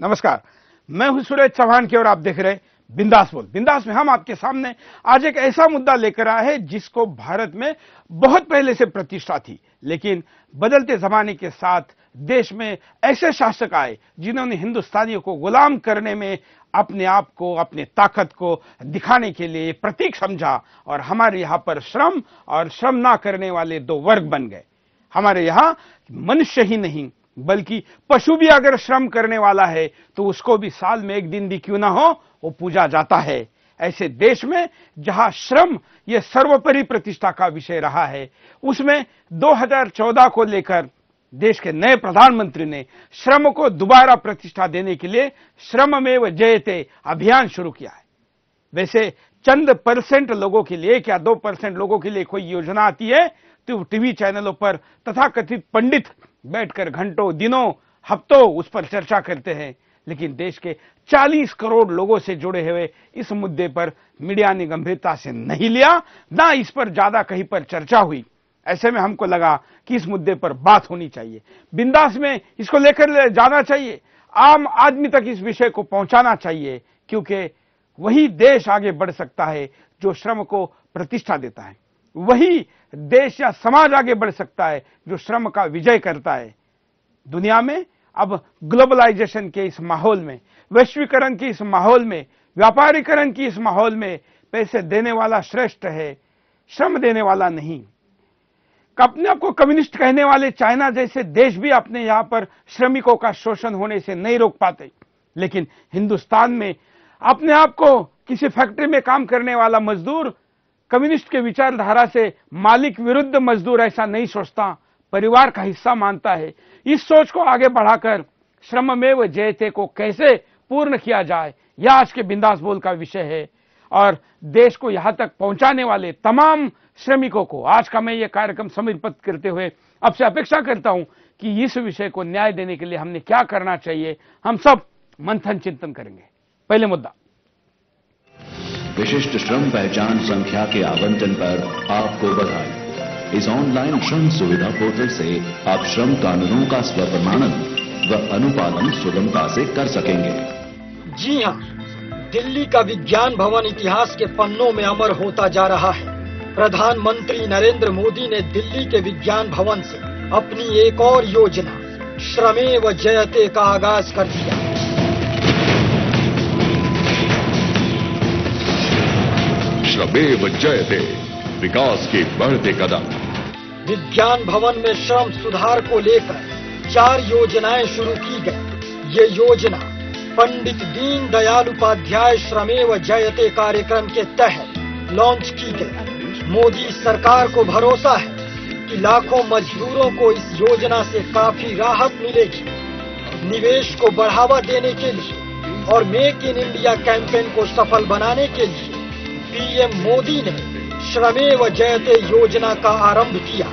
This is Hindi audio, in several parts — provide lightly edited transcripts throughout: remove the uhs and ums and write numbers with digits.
नमस्कार, मैं हूं सुरेश चौहान की और आप देख रहे बिंदास बोल। बिंदास में हम आपके सामने आज एक ऐसा मुद्दा लेकर आए हैं जिसको भारत में बहुत पहले से प्रतिष्ठा थी, लेकिन बदलते जमाने के साथ देश में ऐसे शासक आए जिन्होंने हिंदुस्तानियों को गुलाम करने में अपने आप को, अपनी ताकत को दिखाने के लिए प्रतीक समझा और हमारे यहां पर श्रम और श्रम ना करने वाले दो वर्ग बन गए। हमारे यहां मनुष्य ही नहीं बल्कि पशु भी अगर श्रम करने वाला है तो उसको भी साल में एक दिन भी क्यों ना हो वो पूजा जाता है। ऐसे देश में जहां श्रम यह सर्वोपरि प्रतिष्ठा का विषय रहा है, उसमें 2014 को लेकर देश के नए प्रधानमंत्री ने श्रम को दोबारा प्रतिष्ठा देने के लिए श्रममेव जयते अभियान शुरू किया है। वैसे चंद परसेंट लोगों के लिए, क्या 2% लोगों के लिए कोई योजना आती है तो टीवी चैनलों पर तथाकथित पंडित बैठकर घंटों, दिनों, हफ्तों उस पर चर्चा करते हैं, लेकिन देश के 40 करोड़ लोगों से जुड़े हुए इस मुद्दे पर मीडिया ने गंभीरता से नहीं लिया, ना इस पर ज्यादा कहीं पर चर्चा हुई। ऐसे में हमको लगा कि इस मुद्दे पर बात होनी चाहिए, बिंदास में इसको लेकर जाना चाहिए, आम आदमी तक इस विषय को पहुंचाना चाहिए, क्योंकि वही देश आगे बढ़ सकता है जो श्रम को प्रतिष्ठा देता है। वही देश या समाज आगे बढ़ सकता है जो श्रम का विजय करता है। दुनिया में अब ग्लोबलाइजेशन के इस माहौल में, वैश्वीकरण के इस माहौल में, व्यापारीकरण की इस माहौल में पैसे देने वाला श्रेष्ठ है, श्रम देने वाला नहीं। अपने आप को कम्युनिस्ट कहने वाले चाइना जैसे देश भी अपने यहां पर श्रमिकों का शोषण होने से नहीं रोक पाते, लेकिन हिंदुस्तान में अपने आप को किसी फैक्ट्री में काम करने वाला मजदूर कम्युनिस्ट के विचारधारा से मालिक विरुद्ध मजदूर ऐसा नहीं सोचता, परिवार का हिस्सा मानता है। इस सोच को आगे बढ़ाकर श्रममेव जयते को कैसे पूर्ण किया जाए, यह आज के बिंदास बोल का विषय है। और देश को यहां तक पहुंचाने वाले तमाम श्रमिकों को आज का मैं यह कार्यक्रम समर्पित करते हुए आपसे अपेक्षा करता हूं कि इस विषय को न्याय देने के लिए हमने क्या करना चाहिए, हम सब मंथन चिंतन करेंगे। पहले मुद्दा, विशिष्ट श्रम पहचान संख्या के आवंटन पर आपको बधाई। इस ऑनलाइन श्रम सुविधा पोर्टल से आप श्रम कानूनों का स्वप्रमाणन व अनुपालन सुगमता से कर सकेंगे। जी हां, दिल्ली का विज्ञान भवन इतिहास के पन्नों में अमर होता जा रहा है। प्रधानमंत्री नरेंद्र मोदी ने दिल्ली के विज्ञान भवन से अपनी एक और योजना श्रमेव जयते का आगाज कर दिया। श्रमेव जयते, विकास के बढ़ते कदम। विज्ञान भवन में श्रम सुधार को लेकर 4 योजनाएं शुरू की गई। ये योजना पंडित दीनदयाल उपाध्याय श्रमेव जयते कार्यक्रम के तहत लॉन्च की गई। मोदी सरकार को भरोसा है कि लाखों मजदूरों को इस योजना से काफी राहत मिलेगी। निवेश को बढ़ावा देने के लिए और मेक इन इंडिया कैंपेन को सफल बनाने के लिए पीएम मोदी ने श्रमेव जयते योजना का आरंभ किया।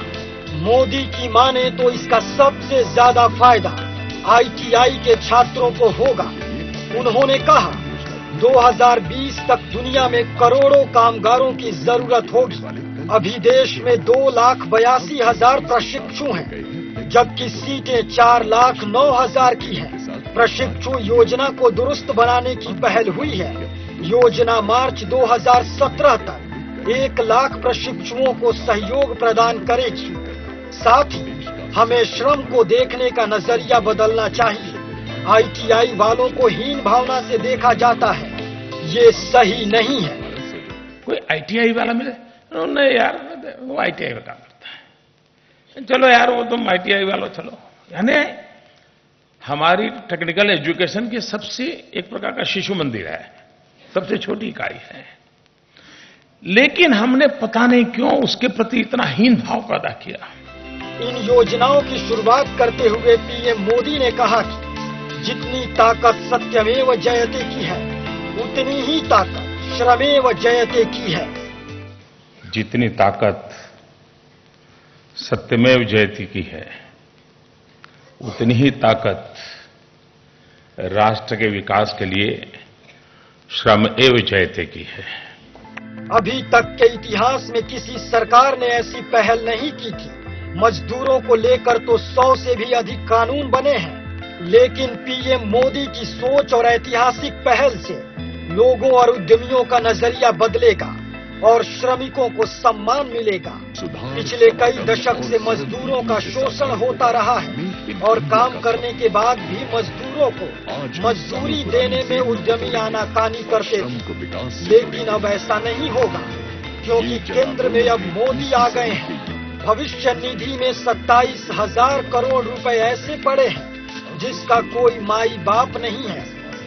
मोदी की माने तो इसका सबसे ज्यादा फायदा आईटीआई के छात्रों को होगा। उन्होंने कहा 2020 तक दुनिया में करोड़ों कामगारों की जरूरत होगी। अभी देश में 2,82,000 प्रशिक्षु हैं, जबकि सीटें 4,09,000 की हैं। प्रशिक्षु योजना को दुरुस्त बनाने की पहल हुई है। योजना मार्च 2017 तक 1 लाख प्रशिक्षुओं को सहयोग प्रदान करेगी। साथ ही हमें श्रम को देखने का नजरिया बदलना चाहिए। आईटीआई वालों को हीन भावना से देखा जाता है, ये सही नहीं है। कोई आईटीआई वाला मिले, नहीं यार वो आईटीआई में काम करता है, चलो यार वो तुम आईटीआई वालों चलो। यानी हमारी टेक्निकल एजुकेशन की सबसे एक प्रकार का शिशु मंदिर है, सबसे छोटी इकाई है, लेकिन हमने पता नहीं क्यों उसके प्रति इतना हीन भाव पैदा किया। इन योजनाओं की शुरुआत करते हुए पीएम मोदी ने कहा कि जितनी ताकत सत्यमेव जयते की है, उतनी ही ताकत श्रमेव जयते की है। जितनी ताकत सत्यमेव जयते की है, उतनी ही ताकत राष्ट्र के विकास के लिए श्रम एव जयते की है। अभी तक के इतिहास में किसी सरकार ने ऐसी पहल नहीं की थी। मजदूरों को लेकर तो 100 से भी अधिक कानून बने हैं, लेकिन पीएम मोदी की सोच और ऐतिहासिक पहल से लोगों और उद्यमियों का नजरिया बदलेगा और श्रमिकों को सम्मान मिलेगा। पिछले कई दशक से मजदूरों का शोषण होता रहा है और काम करने के बाद भी मजदूरों को मजदूरी देने में उद्यमी आनाकानी करते थे। लेकिन अब ऐसा नहीं होगा, क्योंकि केंद्र में अब मोदी आ गए हैं। भविष्य निधि में 27,000 करोड़ रुपए ऐसे पड़े हैं जिसका कोई माई बाप नहीं है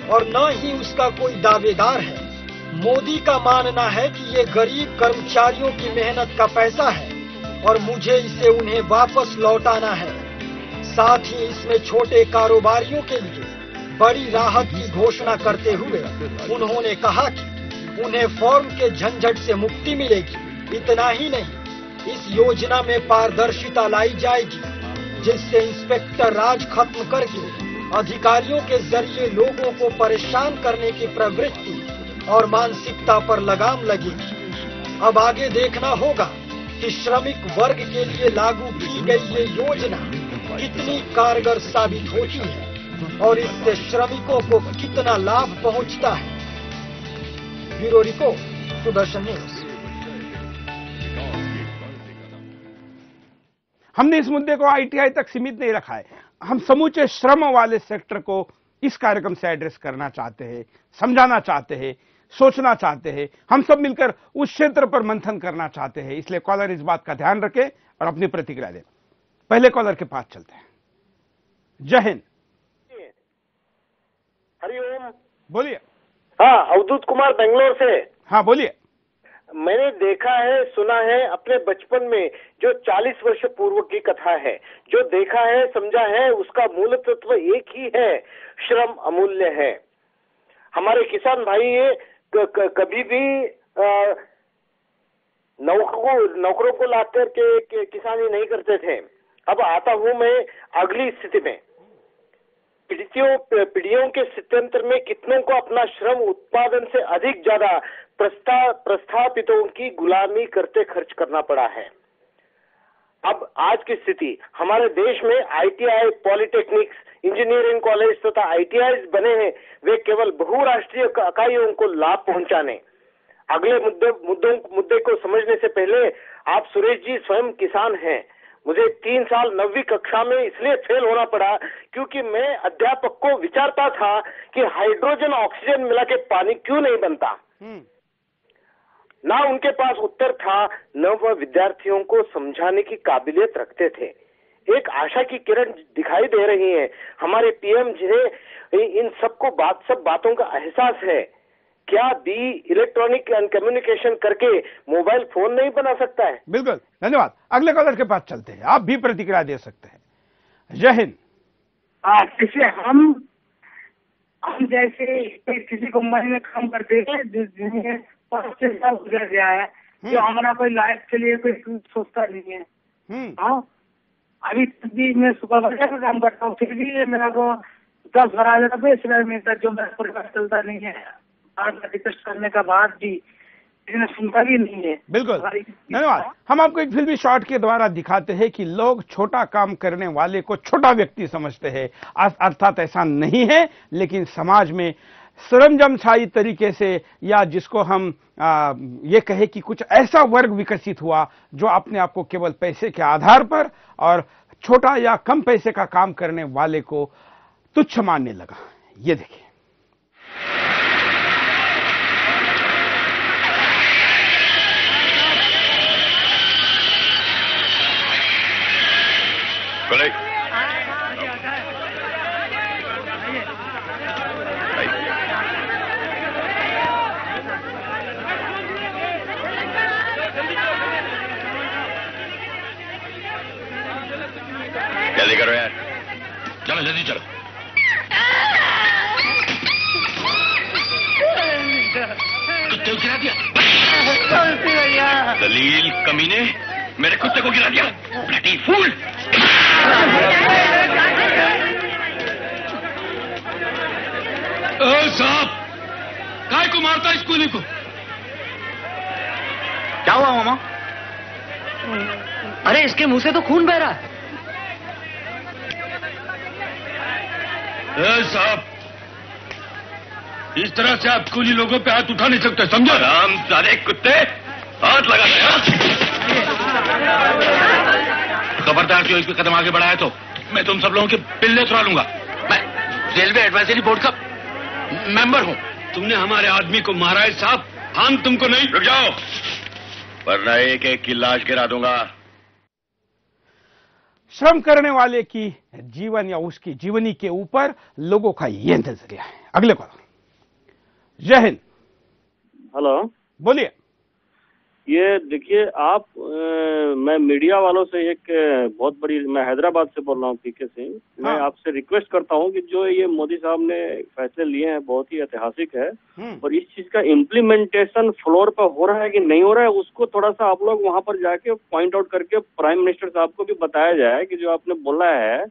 और न ही उसका कोई दावेदार है। मोदी का मानना है कि ये गरीब कर्मचारियों की मेहनत का पैसा है और मुझे इसे उन्हें वापस लौटाना है। साथ ही इसमें छोटे कारोबारियों के लिए बड़ी राहत की घोषणा करते हुए उन्होंने कहा कि उन्हें फॉर्म के झंझट से मुक्ति मिलेगी। इतना ही नहीं, इस योजना में पारदर्शिता लाई जाएगी, जिससे इंस्पेक्टर राज खत्म करके अधिकारियों के जरिए लोगों को परेशान करने की प्रवृत्ति और मानसिकता पर लगाम लगेगी। अब आगे देखना होगा कि श्रमिक वर्ग के लिए लागू की गई ये योजना कितनी कारगर साबित होती है और इससे श्रमिकों को कितना लाभ पहुंचता है। Bureau report, Sudarshan news. हमने इस मुद्दे को आईटीआई तक सीमित नहीं रखा है। हम समूचे श्रम वाले सेक्टर को इस कार्यक्रम से एड्रेस करना चाहते हैं, समझाना चाहते हैं, सोचना चाहते हैं। हम सब मिलकर उस क्षेत्र पर मंथन करना चाहते हैं। इसलिए कॉलर इस बात का ध्यान रखें और अपनी प्रतिक्रिया दें। पहले कॉलर के पास चलते हैं। जय हिंद। हरिओम। बोलिए। हाँ, अवधूत कुमार बेंगलोर से। हाँ बोलिए। मैंने देखा है, सुना है अपने बचपन में, जो 40 वर्ष पूर्व की कथा है, जो देखा है, समझा है, उसका मूल तत्व एक ही है, श्रम अमूल्य है। हमारे किसान भाई ये कभी भी नौकरों को लाकर के किसानी नहीं करते थे। अब आता हूं मैं अगली स्थिति में। पीढ़ियों के सिद्धांत में कितनों को अपना श्रम उत्पादन से अधिक ज्यादा प्रस्थापितों की गुलामी करते खर्च करना पड़ा है। अब आज की स्थिति, हमारे देश में आईटीआई, पॉलिटेक्निक्स, इंजीनियरिंग कॉलेज तथा आईटीआई बने हैं, वे केवल बहुराष्ट्रीय इकाइयों को लाभ पहुंचाने। अगले मुद्दे को समझने से पहले, आप सुरेश जी स्वयं किसान हैं। मुझे 3 साल 9वीं कक्षा में इसलिए फेल होना पड़ा क्योंकि मैं अध्यापक को विचारता था कि हाइड्रोजन ऑक्सीजन मिला के पानी क्यों नहीं बनता। ना उनके पास उत्तर था, न वह विद्यार्थियों को समझाने की काबिलियत रखते थे। एक आशा की किरण दिखाई दे रही है। हमारे पीएम जिन्हें इन सब बातों का एहसास है, क्या बी इलेक्ट्रॉनिक एंड कम्युनिकेशन करके मोबाइल फोन नहीं बना सकता है? बिल्कुल, धन्यवाद। अगले कॉलर के पास चलते हैं, आप भी प्रतिक्रिया दे सकते हैं। जय हिंद। जैसे हम जैसे किसी कंपनी में काम करते हैं जिसमें 5-6 साल गुजर गया है, जो हमारा कोई लाइफ के लिए कोई सोचता नहीं है। हाँ, अभी भी मैं सुपरवाइजर का काम करता हूँ, फिर भी मेरा को 10-12 हजार रुपये सिलाई मिलता, जो मेरा परिवार चलता नहीं है। रिक्वेस्ट करने का बाद भी इसने सुनता भी नहीं है। बिल्कुल, धन्यवाद। हम आपको एक फिल्मी शॉट के द्वारा दिखाते हैं कि लोग छोटा काम करने वाले को छोटा व्यक्ति समझते हैं। अर्थात ऐसा नहीं है, लेकिन समाज में सरंजामशाही तरीके से, या जिसको हम ये कहे कि कुछ ऐसा वर्ग विकसित हुआ जो अपने आप को केवल पैसे के आधार पर और छोटा या कम पैसे का काम करने वाले को तुच्छ मानने लगा। ये देखिए। जल्दी करो यार, चलो जल्दी चलो। कुत्ते को गिरा दिया। दलील कमीने, मेरे कुत्ते को गिरा दिया। Bloody fool. साहब, काय को मारता है स्कूली को? क्या हुआ मामा? अरे इसके मुंह से तो खून बह रहा है। साहब, इस तरह से आप कुली लोगों पे हाथ उठा नहीं सकते, समझो? राम सारे कुत्ते, हाथ लगा दे। खबरदार जो एक कदम आगे बढ़ाया तो मैं तुम सब लोगों के बिल्ले चुरा लूंगा। मैं रेलवे एडवाइजरी बोर्ड का मेंबर हूं। तुमने हमारे आदमी को मारा है साहब, हम तुमको नहीं। रुक जाओ, वरना एक एक की लाश गिरा दूंगा। श्रम करने वाले की जीवन या उसकी जीवनी के ऊपर लोगों का यह नजरिया है। अगले कॉल। जय हिंद। हेलो, बोलिए। ये देखिए आप मैं मीडिया वालों से एक बहुत बड़ी, मैं हैदराबाद से बोल रहा हूँ, पीके से। मैं आपसे रिक्वेस्ट करता हूँ कि जो ये मोदी साहब ने फैसले लिए हैं बहुत ही ऐतिहासिक है, और इस चीज का इम्प्लीमेंटेशन फ्लोर पर हो रहा है कि नहीं हो रहा है, उसको थोड़ा सा आप लोग वहां पर जाके पॉइंट आउट करके प्राइम मिनिस्टर साहब को भी बताया जाए कि जो आपने बोला है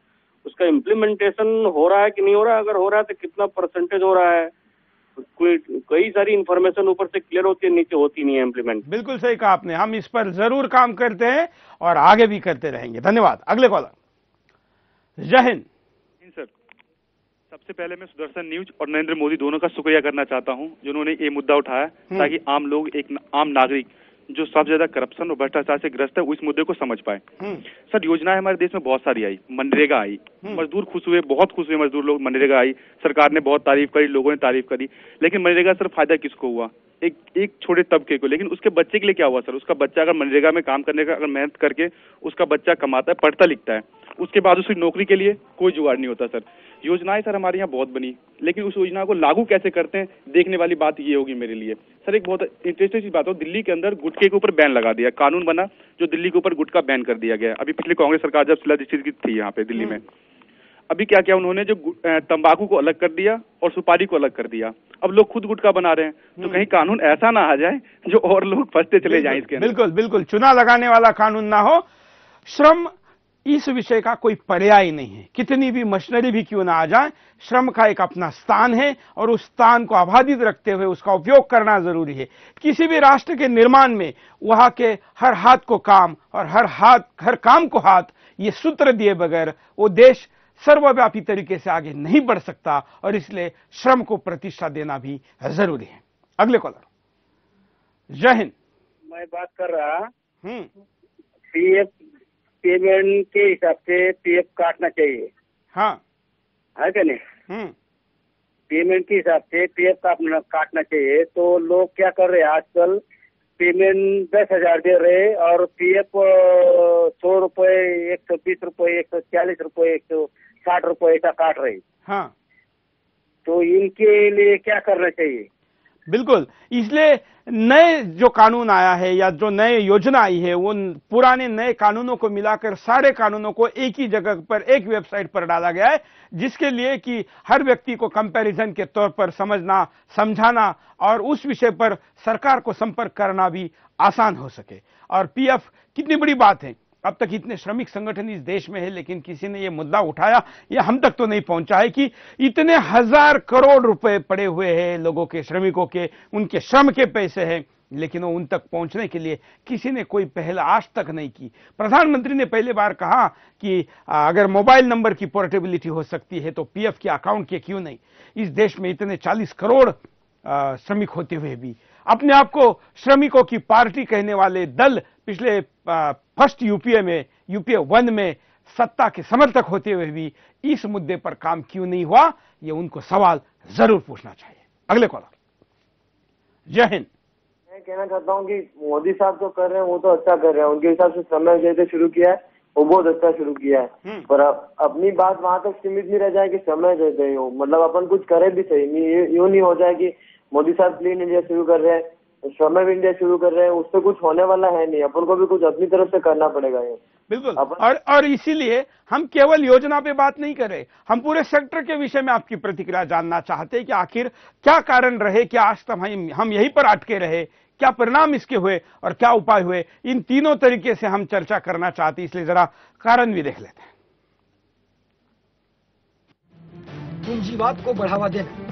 उसका इम्प्लीमेंटेशन हो रहा है कि नहीं हो रहा है। अगर हो रहा है तो कितना परसेंटेज हो रहा है। कई सारी इंफॉर्मेशन ऊपर से क्लियर होती है, नीचे होती नहीं है इम्प्लीमेंट। बिल्कुल सही कहा आपने, हम इस पर जरूर काम करते हैं और आगे भी करते रहेंगे। धन्यवाद। अगले कॉलर। जय हिंद। सर, सबसे पहले मैं सुदर्शन न्यूज और नरेंद्र मोदी दोनों का शुक्रिया करना चाहता हूं जिन्होंने ये मुद्दा उठाया ताकि आम लोग, एक आम नागरिक जो सबसे ज्यादा करप्शन और भ्रष्टाचार से ग्रस्त है, उस मुद्दे को समझ पाए। सर, योजनाएं हमारे देश में बहुत सारी आई। मनरेगा आई, मजदूर खुश हुए, बहुत खुश हुए मजदूर लोग। मनरेगा आई, सरकार ने बहुत तारीफ करी, लोगों ने तारीफ करी, लेकिन मनरेगा सर फायदा किसको हुआ? एक छोटे तबके को। लेकिन उसके बच्चे के लिए क्या हुआ सर? उसका बच्चा अगर मनरेगा में काम करने का, अगर मेहनत करके उसका बच्चा कमाता है, पढ़ता लिखता है, उसके बाद उसकी नौकरी के लिए कोई जुगाड़ नहीं होता। सर, योजनाएं सर हमारे यहाँ बहुत बनी, लेकिन उस योजना को लागू कैसे करते हैं देखने वाली बात ये होगी मेरे लिए। सर, एक बहुत इंटरेस्टिंग चीज बात हो, दिल्ली के अंदर गुटखे के ऊपर बैन लगा दिया, कानून बना जो दिल्ली के ऊपर गुटखा बैन कर दिया गया। अभी पिछली कांग्रेस सरकार जब शिलादीक्षित की थी यहाँ पे दिल्ली में, अभी क्या किया उन्होंने, जो तंबाकू को अलग कर दिया और सुपारी को अलग कर दिया। अब लोग खुद गुटखा बना रहे हैं, तो कहीं कानून ऐसा ना आ जाए जो और लोग फंसते चले जाएं इसके अंदर। बिल्कुल बिल्कुल, चुना लगाने वाला कानून ना हो। श्रम इस विषय का कोई पर्याय नहीं है, कितनी भी मशीनरी भी क्यों ना आ जाए, श्रम का एक अपना स्थान है और उस स्थान को आबादित रखते हुए उसका उपयोग करना जरूरी है। किसी भी राष्ट्र के निर्माण में वहां के हर हाथ को काम और हर काम को हाथ, ये सूत्र दिए बगैर वो देश सर्वव्यापी तरीके से आगे नहीं बढ़ सकता, और इसलिए श्रम को प्रतिष्ठा देना भी जरूरी है। अगले कॉलर। जय हिंद। मैं बात कर रहा पीएफ पेमेंट के हिसाब से पीएफ काटना चाहिए। हाँ, है क्या नहीं? पेमेंट के हिसाब से पीएफ काटना चाहिए। तो लोग क्या कर रहे हैं आजकल, पेमेंट 10,000 दे रहे और पीएफ 100 रुपए, 120 रुपए, 140 रुपए, 160 रुपए ऐसा काट रहे। हाँ, तो इनके लिए क्या करना चाहिए? बिल्कुल, इसलिए नए जो कानून आया है या जो नए योजना आई है, वो पुराने नए कानूनों को मिलाकर सारे कानूनों को एक ही जगह पर, एक वेबसाइट पर डाला गया है, जिसके लिए कि हर व्यक्ति को कंपैरिजन के तौर पर समझना, समझाना और उस विषय पर सरकार को संपर्क करना भी आसान हो सके। और पीएफ कितनी बड़ी बात है, अब तक इतने श्रमिक संगठन इस देश में है, लेकिन किसी ने यह मुद्दा उठाया, यह हम तक तो नहीं पहुंचा है कि इतने 1000 करोड़ रुपए पड़े हुए हैं लोगों के, श्रमिकों के, उनके श्रम के पैसे हैं, लेकिन वो उन तक पहुंचने के लिए किसी ने कोई पहल आज तक नहीं की। प्रधानमंत्री ने पहली बार कहा कि अगर मोबाइल नंबर की पोर्टेबिलिटी हो सकती है तो पीएफ के अकाउंट के क्यों नहीं। इस देश में इतने 40 करोड़ श्रमिक होते हुए भी अपने आप को श्रमिकों की पार्टी कहने वाले दल पिछले फर्स्ट यूपीए 1 में सत्ता के समर्थक होते हुए भी इस मुद्दे पर काम क्यों नहीं हुआ, ये उनको सवाल जरूर पूछना चाहिए। अगले कॉलर। जय हिंद। मैं कहना चाहता हूँ कि मोदी साहब जो कर रहे हैं वो तो अच्छा कर रहे हैं, उनके हिसाब से समय जैसे शुरू किया है वो बहुत अच्छा शुरू किया है, पर अपनी बात वहां तक सीमित नहीं रह जाए कि समय दे दे हो, मतलब अपन कुछ करे भी सही नहीं, यूं नहीं हो जाए कि मोदी साहब क्लीन इंडिया शुरू कर रहे हैं, श्रम इंडिया शुरू कर रहे हैं, उससे कुछ होने वाला है नहीं, अपन को भी कुछ अपनी तरफ से करना पड़ेगा ये। बिल्कुल, और इसीलिए हम केवल योजना पे बात नहीं कर रहे, हम पूरे सेक्टर के विषय में आपकी प्रतिक्रिया जानना चाहते हैं कि आखिर क्या कारण रहे, क्या आज तक हम यहीं पर अटके रहे, क्या परिणाम इसके हुए और क्या उपाय हुए, इन तीनों तरीके से हम चर्चा करना चाहते हैं, इसलिए जरा कारण भी देख लेते हैं। पूंजीवाद को बढ़ावा देना।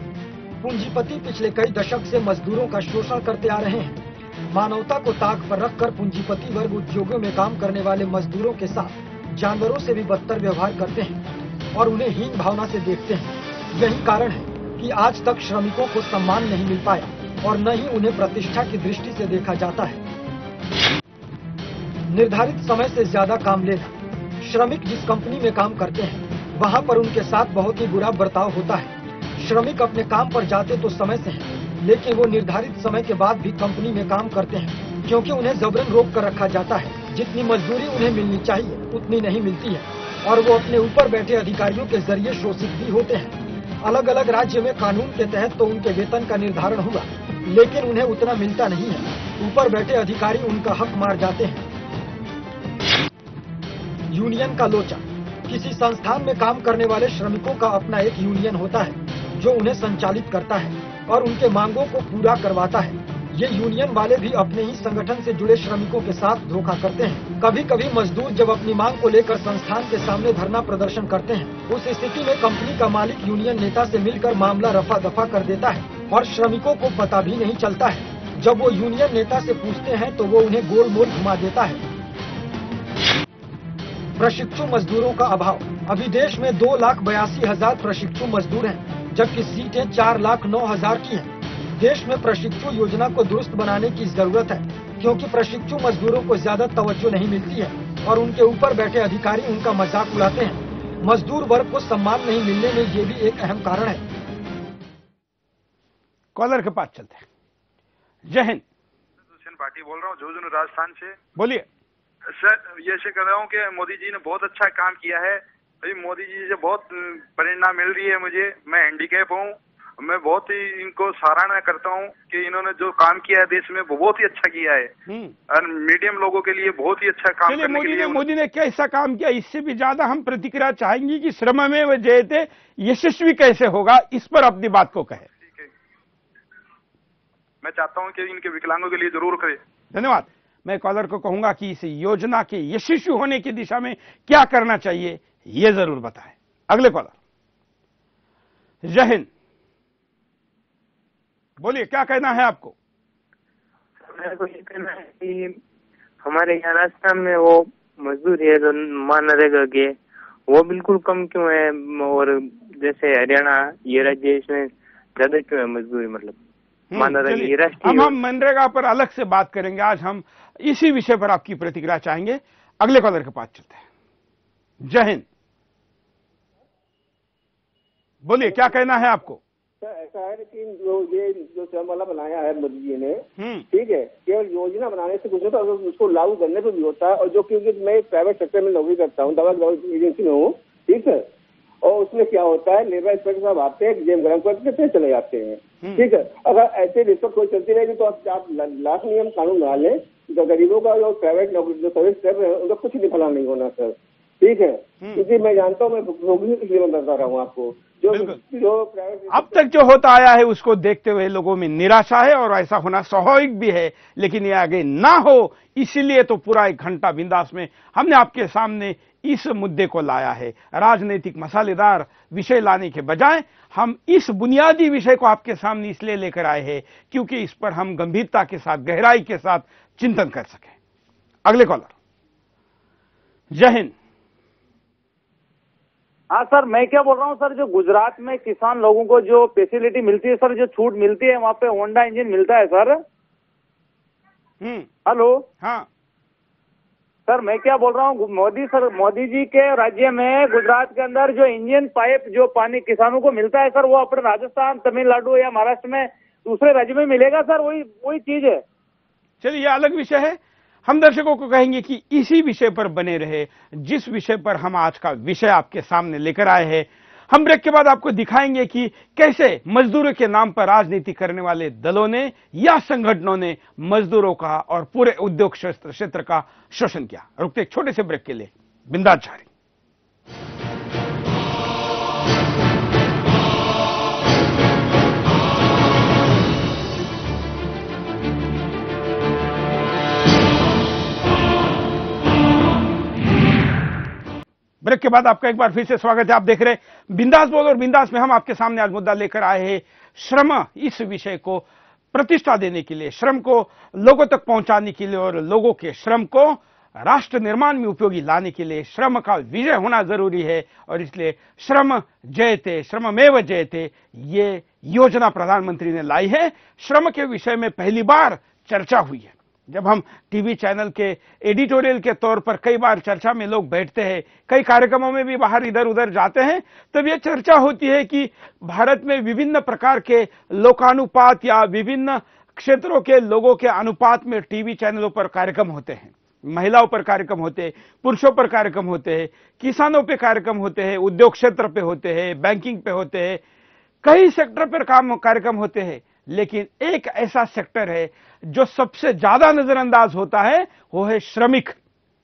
पूंजीपति पिछले कई दशक से मजदूरों का शोषण करते आ रहे हैं। मानवता को ताक पर रखकर पूंजीपति वर्ग उद्योगों में काम करने वाले मजदूरों के साथ जानवरों से भी बदतर व्यवहार करते हैं और उन्हें हीन भावना से देखते हैं। यही कारण है कि आज तक श्रमिकों को सम्मान नहीं मिल पाया और न ही उन्हें प्रतिष्ठा की दृष्टि से देखा जाता है। निर्धारित समय से ज्यादा काम लेना। श्रमिक जिस कंपनी में काम करते हैं वहां पर उनके साथ बहुत ही बुरा बर्ताव होता है। श्रमिक अपने काम पर जाते तो समय से हैं, लेकिन वो निर्धारित समय के बाद भी कंपनी में काम करते हैं क्योंकि उन्हें जबरन रोक कर रखा जाता है। जितनी मजदूरी उन्हें मिलनी चाहिए उतनी नहीं मिलती है और वो अपने ऊपर बैठे अधिकारियों के जरिए शोषित भी होते हैं। अलग अलग राज्य में कानून के तहत तो उनके वेतन का निर्धारण हुआ, लेकिन उन्हें उतना मिलता नहीं है। ऊपर बैठे अधिकारी उनका हक मार जाते हैं। यूनियन का लोचा। किसी संस्थान में काम करने वाले श्रमिकों का अपना एक यूनियन होता है जो उन्हें संचालित करता है और उनके मांगों को पूरा करवाता है। ये यूनियन वाले भी अपने ही संगठन से जुड़े श्रमिकों के साथ धोखा करते हैं। कभी कभी मजदूर जब अपनी मांग को लेकर संस्थान के सामने धरना प्रदर्शन करते हैं, उस स्थिति में कंपनी का मालिक यूनियन नेता से मिलकर मामला रफा दफा कर देता है और श्रमिकों को पता भी नहीं चलता है। जब वो यूनियन नेता से पूछते हैं तो वो उन्हें गोल मोल घुमा देता है। प्रशिक्षु मजदूरों का अभाव। अभी देश में 2,82,000 प्रशिक्षु मजदूर हैं, जबकि सीटें 4,09,000 की हैं। देश में प्रशिक्षु योजना को दुरुस्त बनाने की जरूरत है क्योंकि प्रशिक्षु मजदूरों को ज्यादा तवज्जो नहीं मिलती है और उनके ऊपर बैठे अधिकारी उनका मजाक उड़ाते हैं। मजदूर वर्ग को सम्मान नहीं मिलने में ये भी एक अहम कारण है। कॉलर के पास चलते हैं। जय हिंद। हुसैन पार्टी बोल रहा हूँ, झुंझुनू राजस्थान से। बोलिए सर, ये से कर रहा हूँ कि मोदी जी ने बहुत अच्छा काम किया है। अभी मोदी जी से बहुत प्रेरणा मिल रही है मुझे। मैं हैंडीकैप हूँ, मैं बहुत ही इनको सराहना करता हूँ कि इन्होंने जो काम किया है देश में वो बहुत ही अच्छा किया है और मीडियम लोगों के लिए बहुत ही अच्छा काम करने के लिए मोदी ने कैसा काम किया, इससे भी ज्यादा हम प्रतिक्रिया चाहेंगे कि श्रममेव जयते यशस्वी कैसे होगा, इस पर अपनी बात को कहे। ठीक है, मैं चाहता हूँ कि इनके विकलांगों के लिए जरूर करें। धन्यवाद। मैं कॉलर को कहूंगा कि इस योजना के यशस्वी होने की दिशा में क्या करना चाहिए ये जरूर बताएं। अगले कॉलर। जय हिंद। बोलिए, क्या कहना है आपको? मेरे को ये कहना है कि हमारे यहाँ राजस्थान में वो मजदूर है जो मनरेगा के, वो बिल्कुल कम क्यों है और जैसे हरियाणा ये राज्य इसमें ज्यादा क्यों है मजदूरी? मतलब हम मनरेगा पर अलग से बात करेंगे। आज हम इसी विषय पर आपकी प्रतिक्रिया चाहेंगे। अगले कॉलर के पास चलते हैं। जय हिंद। बोलिए, क्या कहना है आपको? सर, ऐसा है कि जो श्रम वाला बनाया है मोदी जी ने, ठीक है, केवल योजना बनाने से कुछ नहीं, तो उसको लागू करने पर भी होता है। और जो क्योंकि मैं प्राइवेट सेक्टर में नौकरी करता हूँ, दवा एजेंसी में हूँ, ठीक है, और उसमें क्या होता है, लेबर इंस्पेक्टर साहब आते हैं, जेब गर्म करके फिर चले जाते हैं। ठीक है, अगर ऐसे रिश्वत कोई चलती रहेगी तो आप लाख नियम कानून बना लें, तो गरीबों का जो प्राइवेट नौकरी जो सर्विस कर रहे हैं उनका कुछ नहीं भला नहीं होना सर। ठीक है, क्योंकि मैं जानता हूँ, मैं इसलिए मैं बता रहा हूँ आपको, जो प्राइवेट अब तक जो होता आया है उसको देखते हुए लोगों में निराशा है और ऐसा होना स्वाभाविक भी है, लेकिन ये आगे ना हो इसीलिए तो पूरा 1 घंटा बिंदास में हमने आपके सामने इस मुद्दे को लाया है। राजनीतिक मसालेदार विषय लाने के बजाय हम इस बुनियादी विषय को आपके सामने इसलिए लेकर आए हैं क्योंकि इस पर हम गंभीरता के साथ, गहराई के साथ चिंतन कर सकें। अगले कॉलर। जय हिंद। हाँ सर, मैं क्या बोल रहा हूँ सर, जो गुजरात में किसान लोगों को जो फैसिलिटी मिलती है सर, जो छूट मिलती है, वहाँ पे होंडा इंजन मिलता है सर। हेलो। हाँ सर, मैं क्या बोल रहा हूँ, मोदी जी के राज्य में गुजरात के अंदर जो इंजन पाइप जो पानी किसानों को मिलता है सर, वो अपने राजस्थान, तमिलनाडु या महाराष्ट्र में दूसरे राज्य में मिलेगा सर, वही चीज है। चलिए, यह अलग विषय है। हम दर्शकों को कहेंगे कि इसी विषय पर बने रहे, जिस विषय पर हम आज का विषय आपके सामने लेकर आए हैं। हम ब्रेक के बाद आपको दिखाएंगे कि कैसे मजदूरों के नाम पर राजनीति करने वाले दलों ने या संगठनों ने मजदूरों का और पूरे उद्योग क्षेत्र का शोषण किया। रुकते एक छोटे से ब्रेक के लिए, बिंदास जारी। ब्रेक के बाद आपका एक बार फिर से स्वागत है। आप देख रहे हैं बिंदास बोल, और बिंदास में हम आपके सामने आज मुद्दा लेकर आए हैं श्रम। इस विषय को प्रतिष्ठा देने के लिए, श्रम को लोगों तक पहुंचाने के लिए और लोगों के श्रम को राष्ट्र निर्माण में उपयोगी लाने के लिए श्रम का विजय होना जरूरी है और इसलिए श्रम जयते श्रममेव जयते ये योजना प्रधानमंत्री ने लाई है। श्रम के विषय में पहली बार चर्चा हुई है। जब हम टीवी चैनल के एडिटोरियल के तौर पर कई बार चर्चा में लोग बैठते हैं, कई कार्यक्रमों में भी बाहर इधर उधर जाते हैं, तब ये चर्चा होती है कि भारत में विभिन्न प्रकार के लोकानुपात या विभिन्न क्षेत्रों के लोगों के अनुपात में टीवी चैनलों पर कार्यक्रम होते हैं। महिलाओं पर कार्यक्रम होते हैं, पुरुषों पर कार्यक्रम होते हैं, किसानों पे कार्यक्रम होते हैं, उद्योग क्षेत्र पे होते हैं, बैंकिंग पे होते हैं, कई सेक्टर पर कार्यक्रम होते हैं। लेकिन एक ऐसा सेक्टर है जो सबसे ज्यादा नजरअंदाज होता है, वो है श्रमिक,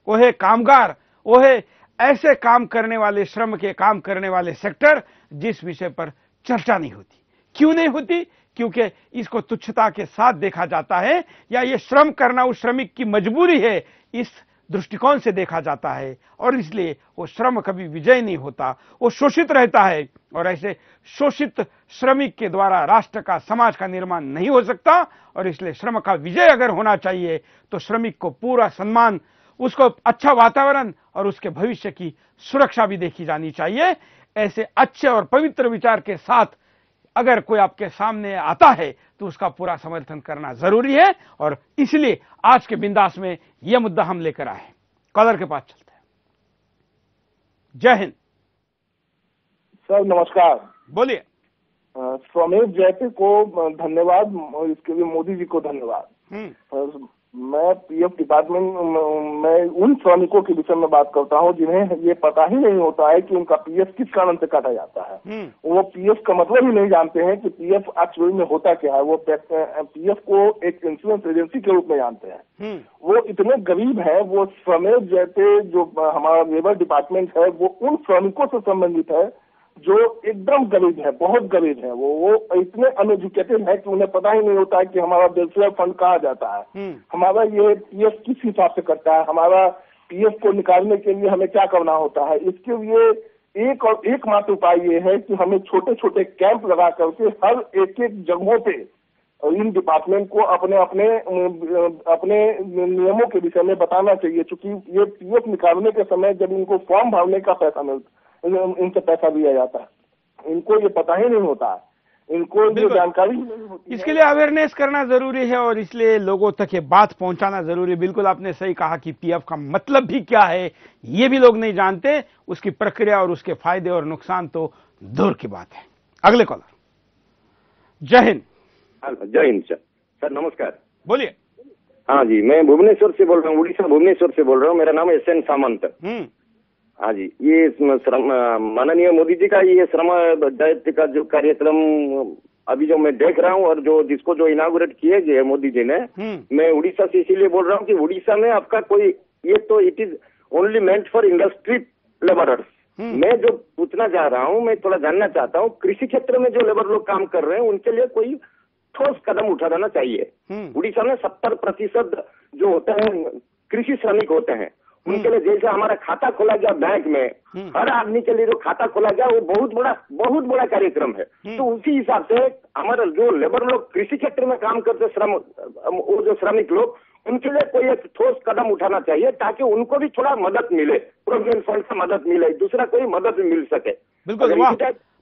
वो है कामगार, वो है ऐसे काम करने वाले, श्रम के काम करने वाले सेक्टर जिस विषय पर चर्चा नहीं होती। क्यों नहीं होती? क्योंकि इसको तुच्छता के साथ देखा जाता है या ये श्रम करना उस श्रमिक की मजबूरी है, इस दृष्टिकोण से देखा जाता है और इसलिए वो श्रम कभी विजय नहीं होता, वो शोषित रहता है और ऐसे शोषित श्रमिक के द्वारा राष्ट्र का, समाज का निर्माण नहीं हो सकता और इसलिए श्रम का विजय अगर होना चाहिए तो श्रमिक को पूरा सम्मान, उसको अच्छा वातावरण और उसके भविष्य की सुरक्षा भी देखी जानी चाहिए। ऐसे अच्छे और पवित्र विचार के साथ अगर कोई आपके सामने आता है तो उसका पूरा समर्थन करना जरूरी है और इसलिए आज के बिंदास में यह मुद्दा हम लेकर आए हैं। कॉलर के पास चलते हैं। जय हिंद सर, नमस्कार। बोलिए। स्वमेव जयते को धन्यवाद, इसके लिए मोदी जी को धन्यवाद। मैं पीएफ डिपार्टमेंट में उन श्रमिकों के विषय में बात करता हूं जिन्हें ये पता ही नहीं होता है कि उनका पीएफ किस कारण से काटा जाता है। वो पीएफ का मतलब ही नहीं जानते हैं कि पीएफ एक्चुअली में होता क्या है। वो पीएफ को एक इंश्योरेंस एजेंसी के रूप में जानते हैं। वो इतने गरीब है। वो स्वमेव जयते जो हमारा लेबर डिपार्टमेंट है वो उन श्रमिकों से संबंधित है जो एकदम गरीब है, बहुत गरीब है। वो इतने अनएजुकेटेड है कि उन्हें पता ही नहीं होता है कि हमारा वेलफेयर फंड कहाँ जाता है, हमारा ये पीएफ किस हिसाब से करता है, हमारा पीएफ को निकालने के लिए हमें क्या करना होता है। इसके लिए एकमात्र उपाय ये है कि हमें छोटे छोटे कैंप लगा करके हर एक जगहों पे इन डिपार्टमेंट को अपने अपने अपने नियमों के विषय में बताना चाहिए। चूंकि ये पीएफ निकालने के समय जब इनको फॉर्म भरने का पैसा मिलता, इनसे पैसा दिया जाता है, इनको ये पता ही नहीं होता है, इनको ये जानकारी नहीं होती। इसके लिए अवेयरनेस करना जरूरी है और इसलिए लोगों तक ये बात पहुंचाना जरूरी है। बिल्कुल आपने सही कहा कि पीएफ का मतलब भी क्या है ये भी लोग नहीं जानते, उसकी प्रक्रिया और उसके फायदे और नुकसान तो दूर की बात है। अगले कॉलर। जय हिंद। जय हिंद सर। सर नमस्कार। बोलिए। हाँ जी, मैं भुवनेश्वर से बोल रहा हूँ, उड़ीसा भुवनेश्वर से बोल रहा हूँ। मेरा नाम है SN सामंत। हाँ जी, ये माननीय मोदी जी का ये श्रम जयते का जो कार्यक्रम अभी जो मैं देख रहा हूँ और जिसको इनागुरेट किए गए मोदी जी ने, मैं उड़ीसा से इसीलिए बोल रहा हूँ कि उड़ीसा में आपका कोई ये तो it is only meant for industry labourers. मैं जो पूछना चाह रहा हूँ, मैं थोड़ा जानना चाहता हूँ, कृषि क्षेत्र में जो लेबर लोग काम कर रहे हैं उनके लिए कोई ठोस कदम उठाना चाहिए। उड़ीसा में 70% जो होते हैं कृषि श्रमिक होते हैं, उनके लिए जैसे हमारा खाता खोला गया बैंक में, हर आदमी के लिए जो खाता खोला गया वो बहुत बड़ा कार्यक्रम है। तो उसी हिसाब से हमारा जो लेबर लोग कृषि क्षेत्र में काम करते वो जो श्रमिक लोग, उनके लिए कोई एक ठोस कदम उठाना चाहिए ताकि उनको भी थोड़ा मदद मिले, प्रोविडेंट फंड से मदद मिले, दूसरा कोई मदद मिल सके। बिल्कुल,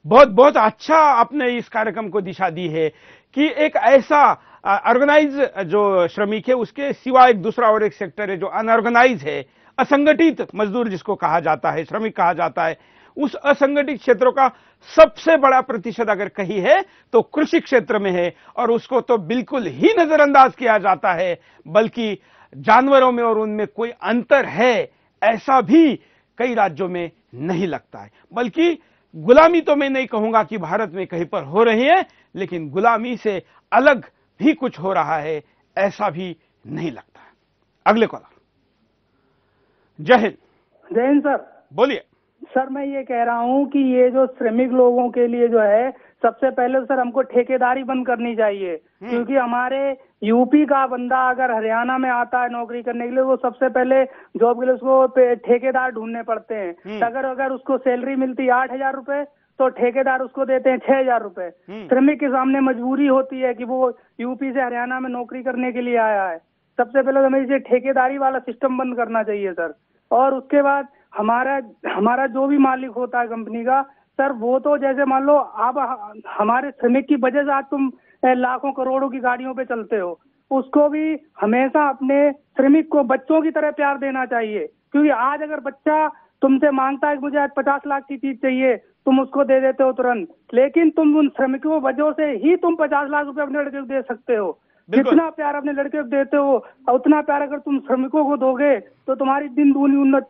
बहुत बहुत अच्छा आपने इस कार्यक्रम को दिशा दी है कि एक ऐसा ऑर्गेनाइज जो श्रमिक है उसके सिवा एक दूसरा और एक सेक्टर है जो अनऑर्गेनाइज है, असंगठित मजदूर जिसको कहा जाता है, श्रमिक कहा जाता है। उस असंगठित क्षेत्रों का सबसे बड़ा प्रतिशत अगर कहीं है तो कृषि क्षेत्र में है और उसको तो बिल्कुल ही नजरअंदाज किया जाता है, बल्कि जानवरों में और उनमें कोई अंतर है ऐसा भी कई राज्यों में नहीं लगता है। बल्कि गुलामी तो मैं नहीं कहूंगा कि भारत में कहीं पर हो रही है, लेकिन गुलामी से अलग भी कुछ हो रहा है ऐसा भी नहीं लगता। अगले कॉलर। जय हिंद। जय हिंद सर। बोलिए। सर मैं ये कह रहा हूँ कि ये जो श्रमिक लोगों के लिए जो है, सबसे पहले तो सर हमको ठेकेदारी बंद करनी चाहिए। क्योंकि हमारे यूपी का बंदा अगर हरियाणा में आता है नौकरी करने के लिए, वो सबसे पहले जॉब के लिए उसको ठेकेदार ढूंढने पड़ते हैं। अगर उसको सैलरी मिलती है 8,000 रुपए तो ठेकेदार उसको देते हैं 6,000 रुपए। श्रमिक के सामने मजबूरी होती है कि वो यूपी से हरियाणा में नौकरी करने के लिए आया है, सबसे पहले तो हमें इसे ठेकेदारी वाला सिस्टम बंद करना चाहिए सर। और उसके बाद हमारा जो भी मालिक होता है कंपनी का सर, वो तो जैसे मान लो आप हमारे श्रमिक की वजह से आज तुम लाखों करोड़ों की गाड़ियों पे चलते हो, उसको भी हमेशा अपने श्रमिक को बच्चों की तरह प्यार देना चाहिए। क्योंकि आज अगर बच्चा तुमसे मांगता है कि मुझे आज 50 लाख की चीज चाहिए, तुम उसको दे देते हो तुरंत, लेकिन तुम उन श्रमिकों वजह से ही तुम 50 लाख रुपए अपने लड़के को दे सकते हो। जितना प्यार अपने लड़के को देते हो उतना प्यार अगर तुम श्रमिकों को दोगे तो तुम्हारी दिन दूनी उन्नत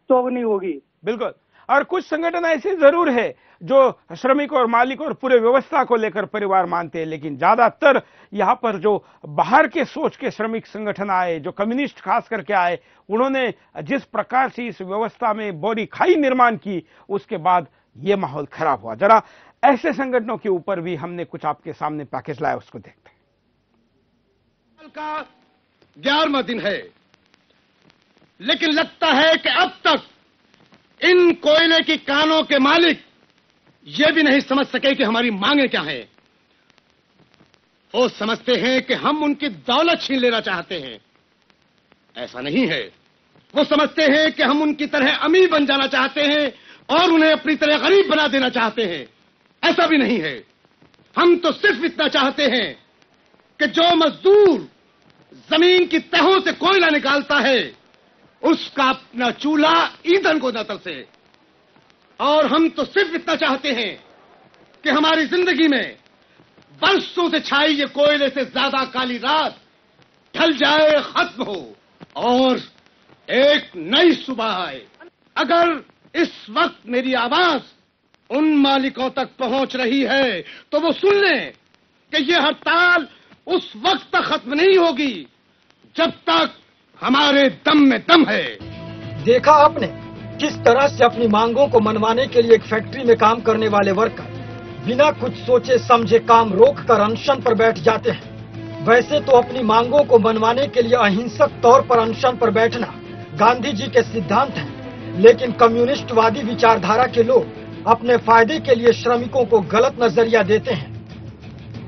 चौगनी होगी। बिल्कुल। और कुछ संगठन ऐसे जरूर है जो श्रमिक और मालिक और पूरे व्यवस्था को लेकर परिवार मानते हैं, लेकिन ज्यादातर यहाँ पर जो बाहर के सोच के श्रमिक संगठन आए, जो कम्युनिस्ट खास करके आए, उन्होंने जिस प्रकार से इस व्यवस्था में बड़ी खाई निर्माण की, उसके बाद ये माहौल खराब हुआ। जरा ऐसे संगठनों के ऊपर भी हमने कुछ आपके सामने पैकेज लाया, उसको देखते हैं। का 11वां दिन है, लेकिन लगता है कि अब तक इन कोयले की कानों के मालिक ये भी नहीं समझ सके कि हमारी मांगे क्या हैं। वो समझते हैं कि हम उनकी दौलत छीन लेना चाहते हैं। ऐसा नहीं है। वो समझते हैं कि हम उनकी तरह अमीर बन जाना चाहते हैं और उन्हें अपनी तरह गरीब बना देना चाहते हैं। ऐसा भी नहीं है। हम तो सिर्फ इतना चाहते हैं कि जो मजदूर जमीन की तहों से कोयला निकालता है उसका अपना चूल्हा ईंधन को न तरसे। और हम तो सिर्फ इतना चाहते हैं कि हमारी जिंदगी में बरसों से छाई ये कोयले से ज्यादा काली रात ढल जाए, खत्म हो और एक नई सुबह आए। अगर इस वक्त मेरी आवाज उन मालिकों तक पहुंच रही है तो वो सुन लें कि ये हड़ताल उस वक्त तक खत्म नहीं होगी जब तक हमारे दम में दम है। देखा आपने किस तरह से अपनी मांगों को मनवाने के लिए एक फैक्ट्री में काम करने वाले वर्कर बिना कुछ सोचे समझे काम रोककर अनशन पर बैठ जाते हैं। वैसे तो अपनी मांगों को मनवाने के लिए अहिंसक तौर पर अनशन पर बैठना गांधी जी के सिद्धांत है, लेकिन कम्युनिस्टवादी विचारधारा के लोग अपने फायदे के लिए श्रमिकों को गलत नजरिया देते हैं।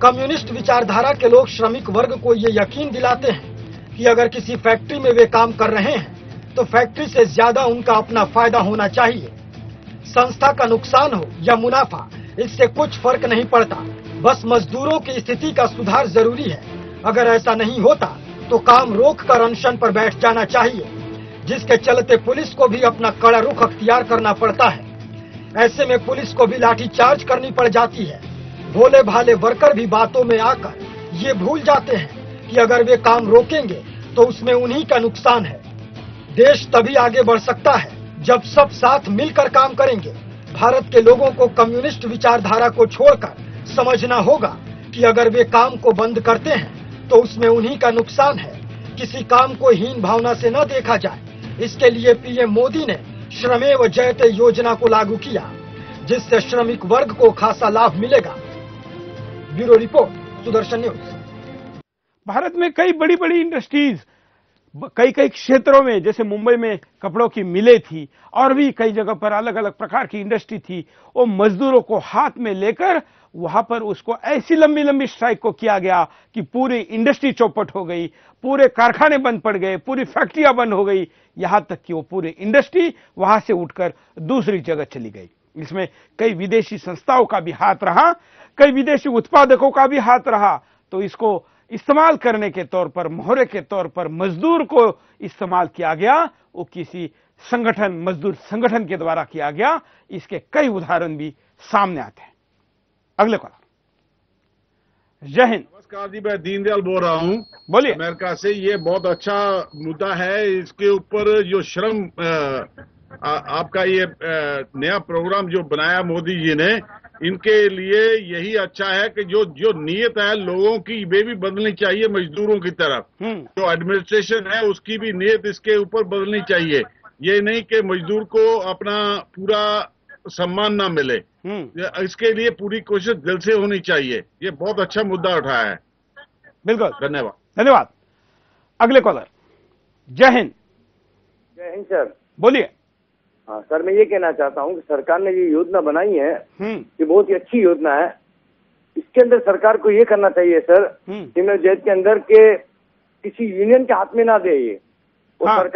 कम्युनिस्ट विचारधारा के लोग श्रमिक वर्ग को ये यकीन दिलाते हैं कि अगर किसी फैक्ट्री में वे काम कर रहे हैं तो फैक्ट्री से ज्यादा उनका अपना फायदा होना चाहिए। संस्था का नुकसान हो या मुनाफा, इससे कुछ फर्क नहीं पड़ता, बस मजदूरों की स्थिति का सुधार जरूरी है। अगर ऐसा नहीं होता तो काम रोककर अनशन पर बैठ जाना चाहिए, जिसके चलते पुलिस को भी अपना कड़ा रुख अख्तियार करना पड़ता है। ऐसे में पुलिस को भी लाठीचार्ज करनी पड़ जाती है। भोले भाले वर्कर भी बातों में आकर ये भूल जाते हैं कि अगर वे काम रोकेंगे तो उसमें उन्हीं का नुकसान है। देश तभी आगे बढ़ सकता है जब सब साथ मिलकर काम करेंगे। भारत के लोगों को कम्युनिस्ट विचारधारा को छोड़कर समझना होगा कि अगर वे काम को बंद करते हैं तो उसमें उन्हीं का नुकसान है। किसी काम को हीन भावना से न देखा जाए। इसके लिए पीएम मोदी ने श्रमेव जयते योजना को लागू किया, जिससे श्रमिक वर्ग को खासा लाभ मिलेगा। Bureau report, Sudarshan news. Bharat में कई बड़ी बड़ी इंडस्ट्रीज कई क्षेत्रों में, जैसे मुंबई में कपड़ों की मिलें थी और भी कई जगह पर अलग अलग प्रकार की इंडस्ट्री थी, वो मजदूरों को हाथ में लेकर वहां पर उसको ऐसी लंबी लंबी स्ट्राइक को किया गया कि पूरी इंडस्ट्री चौपट हो गई, पूरे कारखाने बंद पड़ गए, पूरी फैक्ट्रियां बंद हो गई, यहां तक कि वो पूरी इंडस्ट्री वहां से उठकर दूसरी जगह चली गई। इसमें कई विदेशी संस्थाओं का भी हाथ रहा, कई विदेशी उत्पादकों का भी हाथ रहा। तो इसको इस्तेमाल करने के तौर पर, मोहरे के तौर पर मजदूर को इस्तेमाल किया गया, वो किसी संगठन, मजदूर संगठन के द्वारा किया गया। इसके कई उदाहरण भी सामने आते हैं। अगले कॉलर। जय हिंद। नमस्कार जी, मैं दीनदयाल बोल रहा हूँ, बोलिए। अमेरिका से। ये बहुत अच्छा मुद्दा है। इसके ऊपर जो श्रम आपका ये नया प्रोग्राम जो बनाया मोदी जी ने, इनके लिए यही अच्छा है कि जो नीयत है लोगों की वे भी बदलनी चाहिए मजदूरों की तरफ। जो एडमिनिस्ट्रेशन है उसकी भी नीयत इसके ऊपर बदलनी चाहिए। ये नहीं कि मजदूर को अपना पूरा सम्मान ना मिले, इसके लिए पूरी कोशिश दिल से होनी चाहिए। ये बहुत अच्छा मुद्दा उठाया है। बिल्कुल, धन्यवाद। धन्यवाद। अगले कॉलर। जय हिंद। जय हिंद सर। बोलिए। हाँ सर, मैं ये कहना चाहता हूँ कि सरकार ने ये योजना बनाई है, ये बहुत ही अच्छी योजना है। इसके अंदर सरकार को ये करना चाहिए सर, श्रमेव जयते के अंदर के किसी यूनियन के हाथ में ना दे ये, और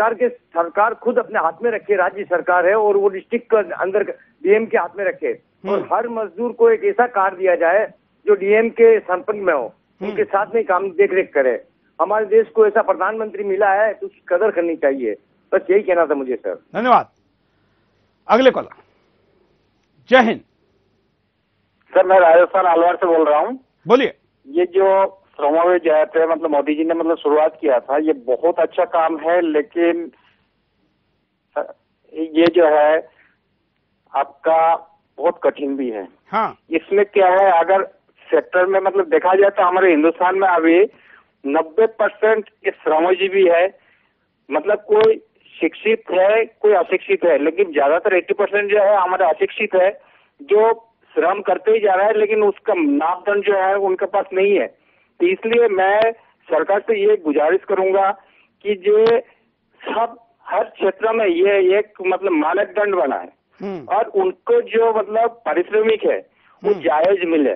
सरकार खुद अपने हाथ में रखे, राज्य सरकार है, और वो डिस्ट्रिक्ट के अंदर डीएम के हाथ में रखे, और हर मजदूर को एक ऐसा कार्ड दिया जाए जो डीएम के संपर्क में हो, उनके साथ में काम देख रेख करे। हमारे देश को ऐसा प्रधानमंत्री मिला है तो उसकी कदर करनी चाहिए। बस यही कहना था मुझे सर। धन्यवाद। अगले कॉलर। जय हिंद सर, मैं राजस्थान अलवर से बोल रहा हूँ। बोलिए। ये जो श्रमोदय जयते है मतलब मोदी जी ने मतलब शुरुआत किया था, ये बहुत अच्छा काम है, लेकिन ये जो है आपका बहुत कठिन भी है। हाँ। इसमें क्या है, अगर सेक्टर में मतलब देखा जाए तो हमारे हिंदुस्तान में अभी 90% श्रमजीवी है, मतलब कोई शिक्षित है कोई अशिक्षित है, लेकिन ज्यादातर 80% जो है हमारे अशिक्षित है, जो श्रम करते ही जा रहा है, लेकिन उसका मापदंड जो है उनके पास नहीं है। तो इसलिए मैं सरकार से ये गुजारिश करूंगा कि जो सब हर क्षेत्र में ये एक मतलब मानदंड बनाए और उनको जो मतलब पारिश्रमिक है वो जायज मिले।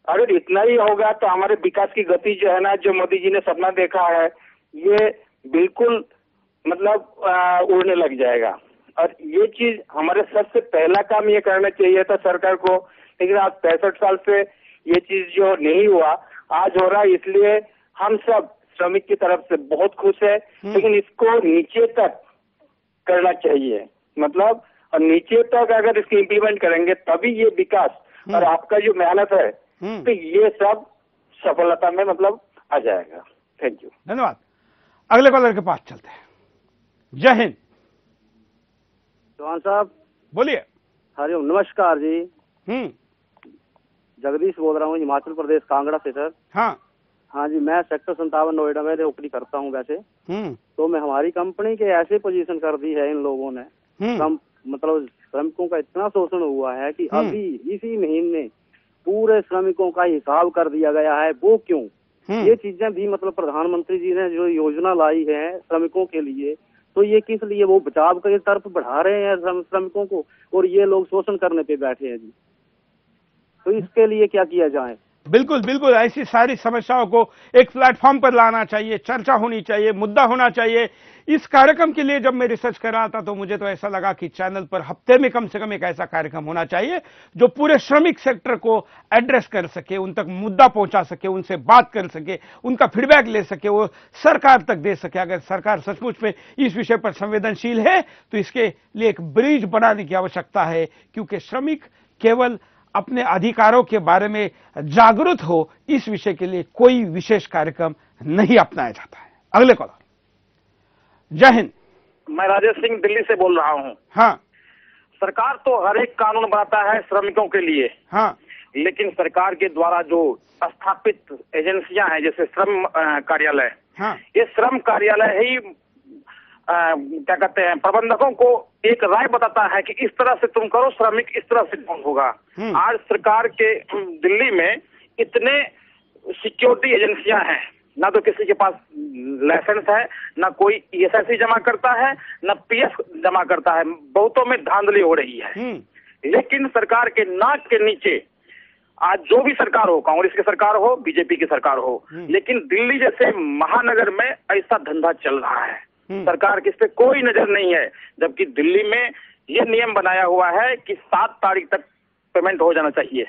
अगर इतना ही होगा तो हमारे विकास की गति जो है ना, जो मोदी जी ने सपना देखा है, ये बिल्कुल मतलब उड़ने लग जाएगा। और ये चीज हमारे सबसे पहला काम ये करना चाहिए था सरकार को, लेकिन आज 65 साल से ये चीज जो नहीं हुआ, आज हो रहा है। इसलिए हम सब श्रमिक की तरफ से बहुत खुश है, लेकिन इसको नीचे तक करना चाहिए, मतलब और नीचे तक अगर इसको इम्प्लीमेंट करेंगे तभी ये विकास और आपका जो मेहनत है तो ये सब सफलता में मतलब आ जाएगा। Thank you. धन्यवाद। अगले कॉलर के पास चलते हैं। जय हिंद। चौहान साहब बोलिए। हरिओम, नमस्कार जी। जगदीश बोल रहा हूँ, हिमाचल प्रदेश कांगड़ा से सर। हाँ जी, मैं सेक्टर 57 नोएडा में नौकरी करता हूँ वैसे। तो मैं हमारी कंपनी के ऐसे पोजीशन कर दी है इन लोगों ने, मतलब श्रमिकों का इतना शोषण हुआ है कि अभी इसी महीने पूरे श्रमिकों का हिसाब कर दिया गया है। वो क्यों? ये चीजें भी मतलब प्रधानमंत्री जी ने जो योजना लाई है श्रमिकों के लिए, तो ये किस लिए वो बचाव की तरफ बढ़ा रहे हैं श्रमिकों को, और ये लोग शोषण करने पे बैठे हैं जी। तो इसके लिए क्या किया जाए? बिल्कुल बिल्कुल, ऐसी सारी समस्याओं को एक प्लेटफॉर्म पर लाना चाहिए, चर्चा होनी चाहिए, मुद्दा होना चाहिए। इस कार्यक्रम के लिए जब मैं रिसर्च कर रहा था तो मुझे तो ऐसा लगा कि चैनल पर हफ्ते में कम से कम एक ऐसा कार्यक्रम होना चाहिए जो पूरे श्रमिक सेक्टर को एड्रेस कर सके, उन तक मुद्दा पहुंचा सके, उनसे बात कर सके, उनका फीडबैक ले सके, वो सरकार तक दे सके। अगर सरकार सचमुच में इस विषय पर संवेदनशील है तो इसके लिए एक ब्रिज बनाने की आवश्यकता है, क्योंकि श्रमिक केवल अपने अधिकारों के बारे में जागरूक हो, इस विषय के लिए कोई विशेष कार्यक्रम नहीं अपनाया जाता है। अगले कॉलर। जय हिंद। मैं राजेश सिंह दिल्ली से बोल रहा हूँ। हाँ। सरकार तो हर एक कानून बनाता है श्रमिकों के लिए। हाँ। लेकिन सरकार के द्वारा जो स्थापित एजेंसियां हैं जैसे श्रम कार्यालय, हाँ। ये श्रम कार्यालय ही क्या कहते हैं प्रबंधकों को एक राय बताता है कि इस तरह से तुम करो, श्रमिक इस तरह से कौन होगा। आज सरकार के दिल्ली में इतने सिक्योरिटी एजेंसियां हैं, ना तो किसी के पास लाइसेंस है, ना कोई ईएसआईसी जमा करता है, ना पीएफ जमा करता है। बहुतों में धांधली हो रही है। लेकिन सरकार के नाक के नीचे आज जो भी सरकार हो, कांग्रेस की सरकार हो, बीजेपी की सरकार हो, लेकिन दिल्ली जैसे महानगर में ऐसा धंधा चल रहा है। सरकार की इस पे कोई नजर नहीं है, जबकि दिल्ली में ये नियम बनाया हुआ है कि 7 तारीख तक पेमेंट हो जाना चाहिए।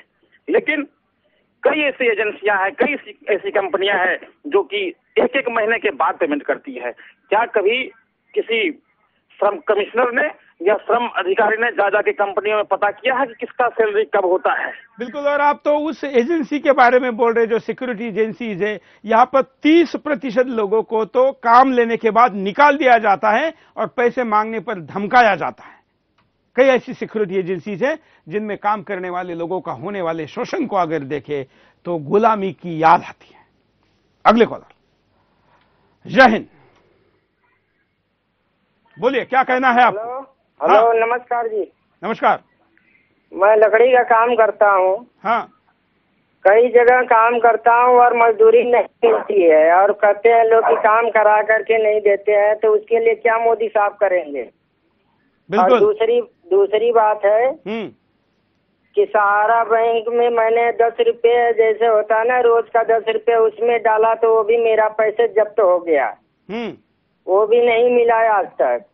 लेकिन कई ऐसी एजेंसियां हैं, कई ऐसी कंपनियां हैं जो कि एक एक महीने के बाद पेमेंट करती है। क्या कभी किसी श्रम कमिश्नर ने या श्रम अधिकारी ने जा के कंपनियों में पता किया है कि किसका सैलरी कब होता है? बिल्कुल। और आप तो उस एजेंसी के बारे में बोल रहे जो सिक्योरिटी एजेंसीज है, यहाँ पर 30% लोगों को तो काम लेने के बाद निकाल दिया जाता है और पैसे मांगने पर धमकाया जाता है। कई ऐसी सिक्योरिटी एजेंसीज है जिनमें काम करने वाले लोगों का होने वाले शोषण को अगर देखे तो गुलामी की याद आती है। अगले कॉलर। जय हिंद। बोलिए, क्या कहना है आप? हेलो। नमस्कार जी। नमस्कार। मैं लकड़ी का काम करता हूँ। हाँ। कई जगह काम करता हूँ और मजदूरी नहीं मिलती है, और कहते हैं लोग कि काम करा करके नहीं देते हैं, तो उसके लिए क्या मोदी साहब करेंगे? बिल्कुल। और दूसरी बात है कि सहारा बैंक में मैंने 10 रुपये जैसे होता है ना रोज का 10 रुपये उसमें डाला तो वो भी मेरा पैसे जब्त हो गया। वो भी नहीं मिला है आज तक।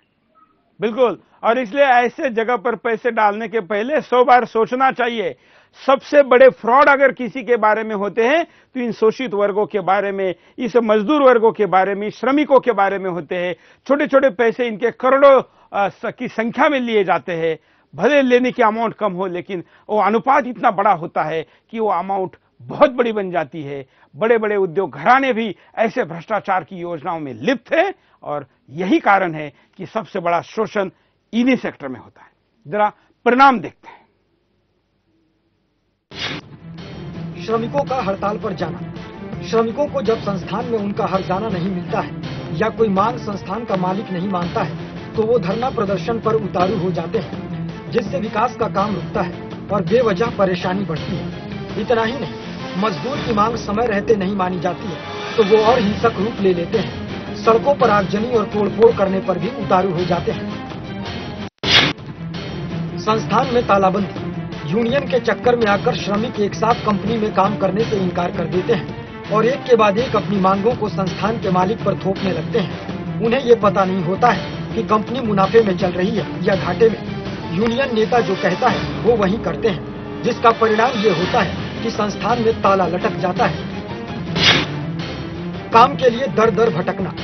बिल्कुल, और इसलिए ऐसे जगह पर पैसे डालने के पहले 100 बार सोचना चाहिए। सबसे बड़े फ्रॉड अगर किसी के बारे में होते हैं तो इन शोषित वर्गों के बारे में, इस मजदूर वर्गों के बारे में, श्रमिकों के बारे में होते हैं। छोटे छोटे पैसे इनके करोड़ों की संख्या में लिए जाते हैं। भले लेने की अमाउंट कम हो, लेकिन वो अनुपात इतना बड़ा होता है कि वो अमाउंट बहुत बड़ी बन जाती है। बड़े बड़े उद्योग घराने भी ऐसे भ्रष्टाचार की योजनाओं में लिप्त हैं और यही कारण है कि सबसे बड़ा शोषण इन्हीं सेक्टर में होता है। जरा परिणाम देखते हैं। श्रमिकों का हड़ताल पर जाना। श्रमिकों को जब संस्थान में उनका हर्जाना नहीं मिलता है या कोई मांग संस्थान का मालिक नहीं मानता है तो वो धरना प्रदर्शन पर उतारू हो जाते हैं, जिससे विकास का काम रुकता है और बेवजह परेशानी बढ़ती है। इतना ही नहीं, मजदूर की मांग समय रहते नहीं मानी जाती है तो वो और हिंसक रूप ले लेते हैं। सड़कों पर आगजनी और तोड़फोड़ करने पर भी उतारू हो जाते हैं। संस्थान में तालाबंदी। यूनियन के चक्कर में आकर श्रमिक एक साथ कंपनी में काम करने से इनकार कर देते हैं और एक के बाद एक अपनी मांगों को संस्थान के मालिक पर थोपने लगते हैं। उन्हें ये पता नहीं होता है कि कंपनी मुनाफे में चल रही है या घाटे में। यूनियन नेता जो कहता है वो वही करते हैं, जिसका परिणाम ये होता है कि संस्थान में ताला लटक जाता है। काम के लिए दर दर भटकना।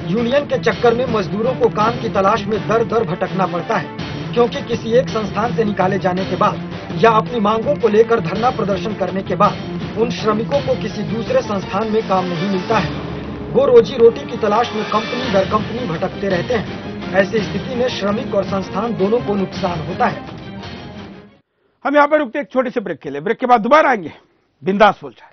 यूनियन के चक्कर में मजदूरों को काम की तलाश में दर दर भटकना पड़ता है, क्योंकि किसी एक संस्थान से निकाले जाने के बाद या अपनी मांगों को लेकर धरना प्रदर्शन करने के बाद उन श्रमिकों को किसी दूसरे संस्थान में काम नहीं मिलता है। वो रोजी रोटी की तलाश में कंपनी दर कंपनी भटकते रहते हैं। ऐसी स्थिति में श्रमिक और संस्थान दोनों को नुकसान होता है। हम यहाँ पर रुकते एक छोटे से ब्रेक के लिए। ब्रेक के बाद दोबारा आएंगे बिंदास बोलचाल।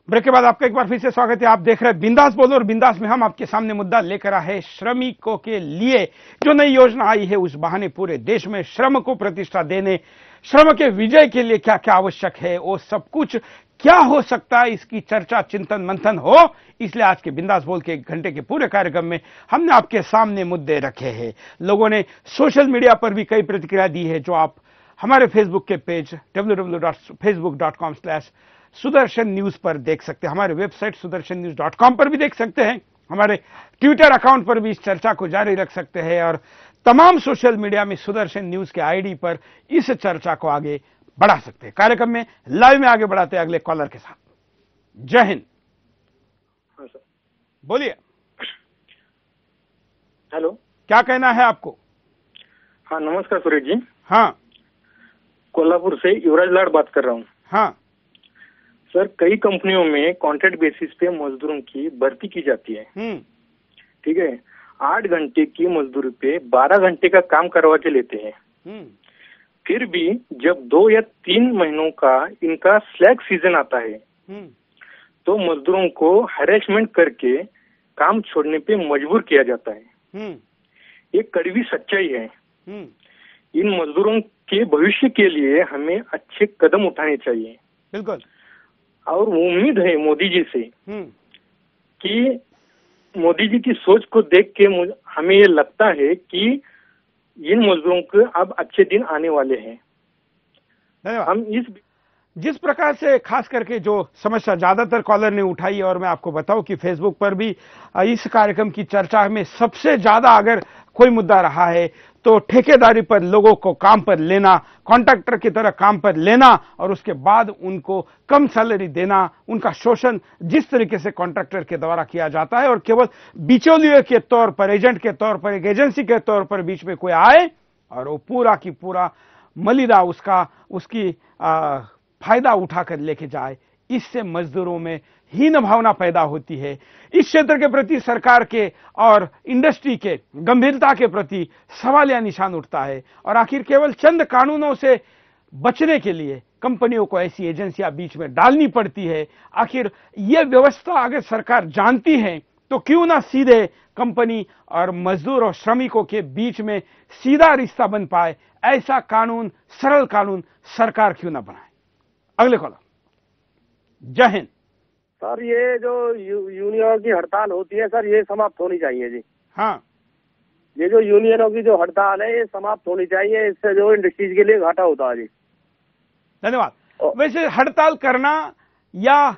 ब्रेक के बाद आपका एक बार फिर से स्वागत है। आप देख रहे हैं बिंदास बोलो और बिंदास में हम आपके सामने मुद्दा लेकर आए हैं श्रमिकों के लिए जो नई योजना आई है। उस बहाने पूरे देश में श्रम को प्रतिष्ठा देने, श्रम के विजय के लिए क्या क्या आवश्यक है, वो सब कुछ क्या हो सकता है, इसकी चर्चा चिंतन मंथन हो। इसलिए आज के बिंदास बोल के 1 घंटे के पूरे कार्यक्रम में हमने आपके सामने मुद्दे रखे हैं। लोगों ने सोशल मीडिया पर भी कई प्रतिक्रिया दी है, जो आप हमारे फेसबुक के पेज www.facebook.com/सुदर्शन न्यूज पर देख सकते हैं। हमारे वेबसाइट sudarshannews.com पर भी देख सकते हैं। हमारे ट्विटर अकाउंट पर भी इस चर्चा को जारी रख सकते हैं और तमाम सोशल मीडिया में सुदर्शन न्यूज के आईडी पर इस चर्चा को आगे बढ़ा सकते हैं। कार्यक्रम में लाइव में आगे बढ़ाते हैं अगले कॉलर के साथ। जय हिंद। बोलिए। हेलो, क्या कहना है आपको? हाँ नमस्कार सुरेश जी। हाँ, कोल्हापुर से युवराज लाड बात कर रहा हूँ। हाँ सर, कई कंपनियों में कॉन्ट्रैक्ट बेसिस पे मजदूरों की भर्ती की जाती है। ठीक है, 8 घंटे की मजदूरी पे 12 घंटे का काम करवा के लेते हैं। फिर भी जब 2 या 3 महीनों का इनका स्लैग सीजन आता है तो मजदूरों को हैरेसमेंट करके काम छोड़ने पे मजबूर किया जाता है। ये कड़वी सच्चाई है। इन मजदूरों के भविष्य के लिए हमें अच्छे कदम उठाने चाहिए। बिल्कुल। और उम्मीद है मोदी जी से कि मोदी जी की सोच को देख के हमें ये लगता है कि इन मजदूरों को अब अच्छे दिन आने वाले हैं। हम जिस प्रकार से खास करके जो समस्या ज्यादातर कॉलर ने उठाई, और मैं आपको बताऊं कि फेसबुक पर भी इस कार्यक्रम की चर्चा में सबसे ज्यादा अगर कोई मुद्दा रहा है तो ठेकेदारी पर लोगों को काम पर लेना, कॉन्ट्रैक्टर की तरह काम पर लेना और उसके बाद उनको कम सैलरी देना, उनका शोषण जिस तरीके से कॉन्ट्रैक्टर के द्वारा किया जाता है और केवल बिचौलिए के तौर पर, एजेंट के तौर पर, एक एजेंसी के तौर पर बीच में कोई आए और वो पूरा की पूरा मलिदा उसकी फायदा उठाकर लेके जाए। इससे मजदूरों में हीन भावना पैदा होती है। इस क्षेत्र के प्रति सरकार के और इंडस्ट्री के गंभीरता के प्रति सवालिया निशान उठता है और आखिर केवल चंद कानूनों से बचने के लिए कंपनियों को ऐसी एजेंसियां बीच में डालनी पड़ती है। आखिर यह व्यवस्था अगर सरकार जानती है तो क्यों ना सीधे कंपनी और मजदूर और श्रमिकों के बीच में सीधा रिश्ता बन पाए। ऐसा कानून, सरल कानून सरकार क्यों ना बनाए। अगले कॉलर। जय हिंद सर। ये जो यूनियनों की हड़ताल होती है सर, ये समाप्त होनी चाहिए जी। हाँ, ये जो यूनियनों की जो हड़ताल है ये समाप्त होनी चाहिए, इससे जो इंडस्ट्रीज के लिए घाटा होता है जी। धन्यवाद। वैसे हड़ताल करना या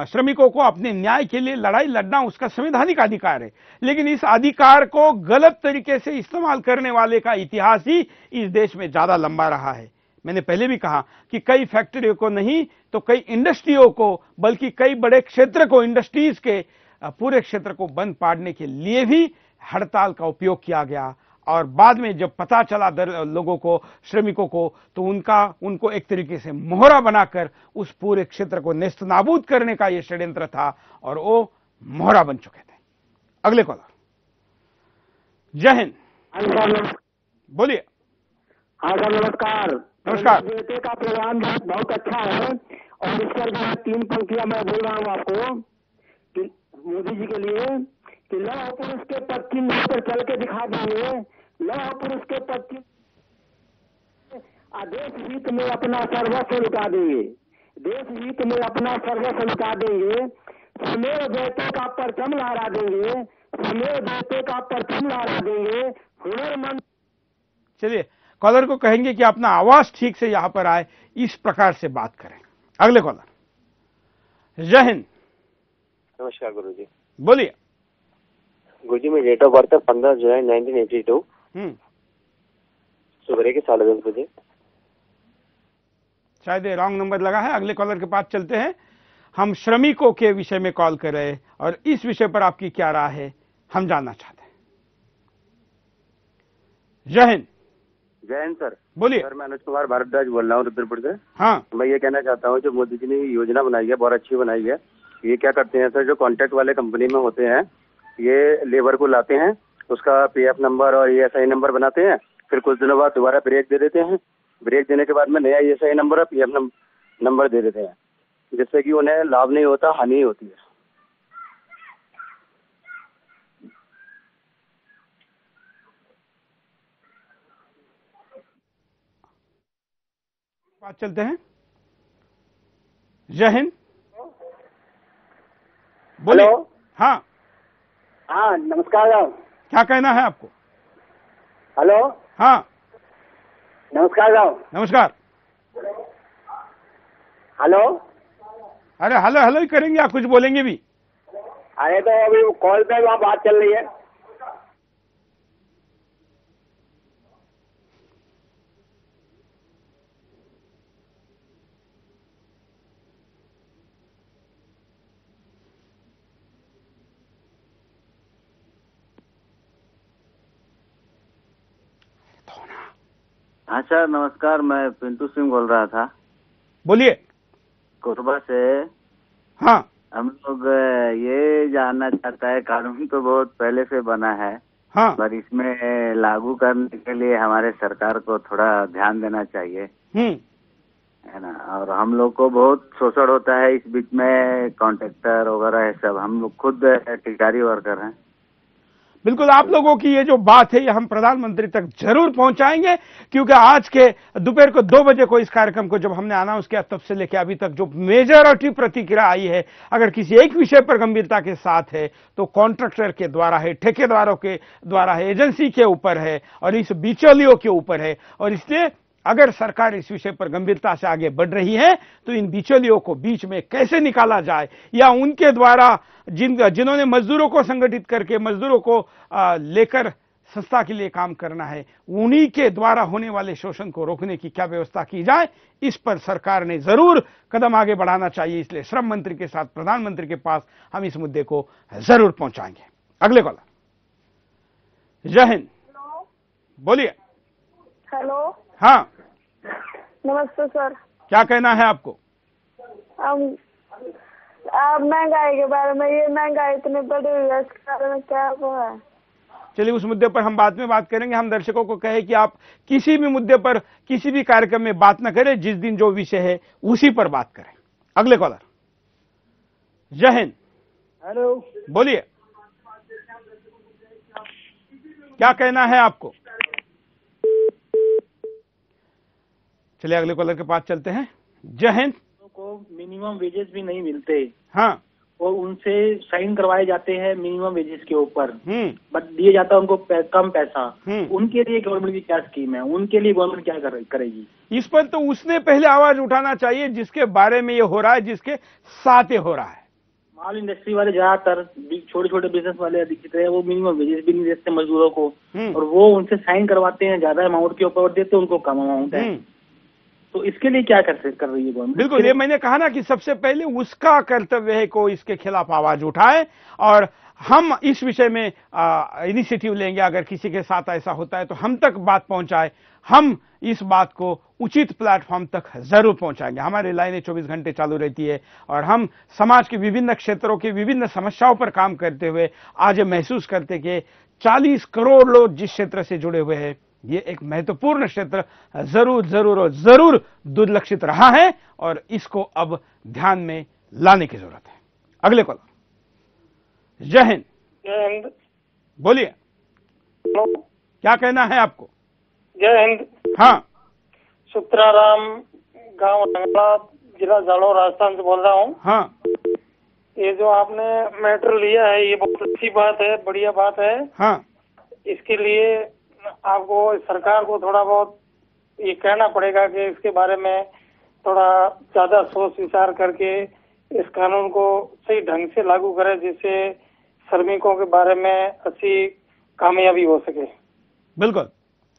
श्रमिकों को अपने न्याय के लिए लड़ाई लड़ना उसका संवैधानिक अधिकार है, लेकिन इस अधिकार को गलत तरीके से इस्तेमाल करने वाले का इतिहास ही इस देश में ज्यादा लंबा रहा है। मैंने पहले भी कहा कि कई फैक्ट्रियों को नहीं तो कई इंडस्ट्रियों को, बल्कि कई बड़े क्षेत्र को, इंडस्ट्रीज के पूरे क्षेत्र को बंद पाड़ने के लिए भी हड़ताल का उपयोग किया गया। और बाद में जब पता चला लोगों को, श्रमिकों को, तो उनको एक तरीके से मोहरा बनाकर उस पूरे क्षेत्र को नेस्तनाबूद करने का यह षड्यंत्र था और वो मोहरा बन चुके थे। अगले कॉलर। जय हिंद। बोलिए। हाँ सर, नमस्कार। नमस्कार। बेटे का प्रोग्राम बहुत अच्छा है और इस पर 3 पंक्तियां मैं बोल रहा हूँ आपको कि मोदी जी के लिए कि लौह पुरुष के पश्चिम पर चल के दिखा देंगे, लौह पुरुष के पश्चिम देश हित में अपना सर्वस्व लुटा देंगे, देश हित में अपना सर्वस्व लुटा देंगे, सुमेर जयते का परचम लहरा देंगे, सुमेर जयते का परचम लहरा देंगे, हुनरमंद। चलिए, कॉलर को कहेंगे कि अपना आवाज ठीक से यहां पर आए, इस प्रकार से बात करें। अगले कॉलर। जय हिंद। नमस्कार गुरुजी। बोलिए। गुरुजी, मेरी डेट ऑफ बर्थ है 15 जुलाई 1982। सुबह के 10:30 बजे। शायद ये रॉन्ग नंबर लगा है। अगले कॉलर के पास चलते हैं। हम श्रमिकों के विषय में कॉल कर रहे हैं और इस विषय पर आपकी क्या राय है, हम जानना चाहते हैं। जय हिंद। जय हिंद सर। बोलिए। सर, मैं अनुज कुमार भारद्वाज बोल रहा हूँ रुद्रपुर से। हाँ। मैं ये कहना चाहता हूँ, जो मोदी जी ने योजना बनाई है बहुत अच्छी बनाई है। ये क्या करते हैं सर, जो कॉन्ट्रैक्ट वाले कंपनी में होते हैं, ये लेबर को लाते हैं, उसका पीएफ नंबर और ईएसआई नंबर बनाते हैं, फिर कुछ दिनों बाद दोबारा ब्रेक दे देते हैं। ब्रेक देने के बाद में नया ईएसआई नंबर और पीएफ नंबर दे देते हैं, जिससे कि उन्हें लाभ नहीं होता, हानि होती है। बात चलते हैं। जय हिंद। बोलिए। हाँ हाँ, नमस्कार। क्या कहना है आपको? हेलो। हाँ नमस्कार। नमस्कार। हेलो। अरे हेलो हेलो ही करेंगे या कुछ बोलेंगे भी? अरे तो अभी कॉल पे वहाँ बात चल रही है। हाँ सर, नमस्कार। मैं पिंटू सिंह बोल रहा था। बोलिए। कोरबा से। हाँ। हम लोग ये जानना चाहता है, कानून तो बहुत पहले से बना है। हाँ। पर इसमें लागू करने के लिए हमारे सरकार को थोड़ा ध्यान देना चाहिए, है ना। और हम लोग को बहुत शोषण होता है इस बीच में, कॉन्ट्रैक्टर वगैरह है सब, हम लोग खुद ठेकेदारी वर्कर हैं। बिल्कुल, आप लोगों की ये जो बात है ये हम प्रधानमंत्री तक जरूर पहुंचाएंगे, क्योंकि आज के दोपहर को 2 बजे को इस कार्यक्रम को जब हमने अनाउंस किया तब से लेकर अभी तक जो मेजॉरिटी प्रतिक्रिया आई है, अगर किसी एक विषय पर गंभीरता के साथ है तो कॉन्ट्रैक्टर के द्वारा है, ठेकेदारों के द्वारा है, एजेंसी के ऊपर है और इस बिचौलियों के ऊपर है। और इसलिए अगर सरकार इस विषय पर गंभीरता से आगे बढ़ रही है तो इन बिचौलियों को बीच में कैसे निकाला जाए, या उनके द्वारा जिन्होंने मजदूरों को संगठित करके मजदूरों को लेकर संस्था के लिए काम करना है, उन्हीं के द्वारा होने वाले शोषण को रोकने की क्या व्यवस्था की जाए, इस पर सरकार ने जरूर कदम आगे बढ़ाना चाहिए। इसलिए श्रम मंत्री के साथ प्रधानमंत्री के पास हम इस मुद्दे को जरूर पहुंचाएंगे। अगले कॉलर। जय हिंद। बोलिए। हेलो। हाँ नमस्ते सर। क्या कहना है आपको? आप महंगाई के बारे में, ये महंगाई इतनी बढ़ी हुई है, इसके बारे में क्या वो है? चलिए, उस मुद्दे पर हम बाद में बात करेंगे। हम दर्शकों को कहे कि आप किसी भी मुद्दे पर किसी भी कार्यक्रम में बात न करें, जिस दिन जो विषय है उसी पर बात करें। अगले कॉलर। जय हिंद। हेलो। बोलिए। क्या कहना है आपको? चलिए अगले कॉलर के पास चलते हैं। जय हिंद। को मिनिमम वेजेस भी नहीं मिलते। हाँ, और उनसे साइन करवाए जाते हैं मिनिमम वेजेस के ऊपर, बट दिए जाता है उनको कम पैसा। उनके लिए गवर्नमेंट की क्या स्कीम है, उनके लिए गवर्नमेंट क्या करेगी? इस पर तो उसने पहले आवाज उठाना चाहिए जिसके बारे में ये हो रहा है, जिसके साथ ये हो रहा है। माल इंडस्ट्री वाले ज्यादातर छोटे छोटे बिजनेस वाले दिखते हैं, वो मिनिमम वेजेस भी नहीं देते मजदूरों को, और वो उनसे साइन करवाते हैं ज्यादा अमाउंट के ऊपर, देते उनको कम अमाउंट है। तो इसके लिए क्या कर रही है गवर्नमेंट? बिल्कुल, ये मैंने कहा ना कि सबसे पहले उसका कर्तव्य है को इसके खिलाफ आवाज उठाए, और हम इस विषय में इनिशिएटिव लेंगे। अगर किसी के साथ ऐसा होता है तो हम तक बात पहुंचाए, हम इस बात को उचित प्लेटफॉर्म तक जरूर पहुंचाएंगे। हमारी लाइनें 24 घंटे चालू रहती है और हम समाज के विभिन्न क्षेत्रों की विभिन्न समस्याओं पर काम करते हुए आज महसूस करते कि 40 करोड़ लोग जिस क्षेत्र से जुड़े हुए हैं, ये एक महत्वपूर्ण क्षेत्र जरूर जरूर और जरूर दुर्लक्षित रहा है और इसको अब ध्यान में लाने की जरूरत है। अगले कॉलर। जय हिंद। जय हिंद। बोलिए, क्या कहना है आपको? जय हिंद। हाँ, सुत्राराम, गांव रंगला, जिला जालौर, राजस्थान से बोल रहा हूँ। हाँ, ये जो आपने मैटर लिया है ये बहुत अच्छी बात है, बढ़िया बात है। हाँ, इसके लिए आपको सरकार को थोड़ा बहुत ये कहना पड़ेगा कि इसके बारे में थोड़ा ज्यादा सोच विचार करके इस कानून को सही ढंग से लागू करे, जिससे श्रमिकों के बारे में अच्छी कामयाबी हो सके। बिल्कुल,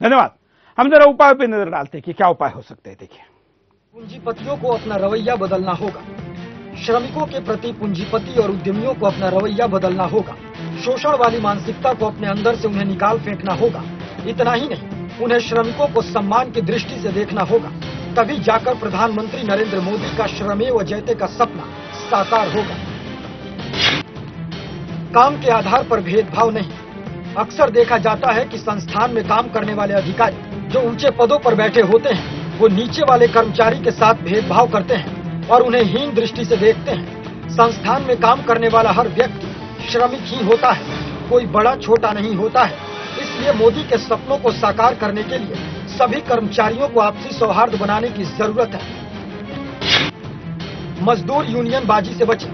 धन्यवाद। हम जरा उपाय पे नजर डालते हैं कि क्या उपाय हो सकते हैं। देखिए, पूंजीपतियों को अपना रवैया बदलना होगा। श्रमिकों के प्रति पूंजीपति और उद्यमियों को अपना रवैया बदलना होगा। शोषण वाली मानसिकता को अपने अंदर से उन्हें निकाल फेंकना होगा। इतना ही नहीं, उन्हें श्रमिकों को सम्मान की दृष्टि से देखना होगा। तभी जाकर प्रधानमंत्री नरेंद्र मोदी का श्रमेव जयते का सपना साकार होगा। काम के आधार पर भेदभाव नहीं। अक्सर देखा जाता है कि संस्थान में काम करने वाले अधिकारी जो ऊंचे पदों पर बैठे होते हैं, वो नीचे वाले कर्मचारी के साथ भेदभाव करते हैं और उन्हें हीन दृष्टि से देखते हैं। संस्थान में काम करने वाला हर व्यक्ति श्रमिक ही होता है, कोई बड़ा छोटा नहीं होता है। इसलिए मोदी के सपनों को साकार करने के लिए सभी कर्मचारियों को आपसी सौहार्द बनाने की जरूरत है। मजदूर यूनियन बाजी से बचें।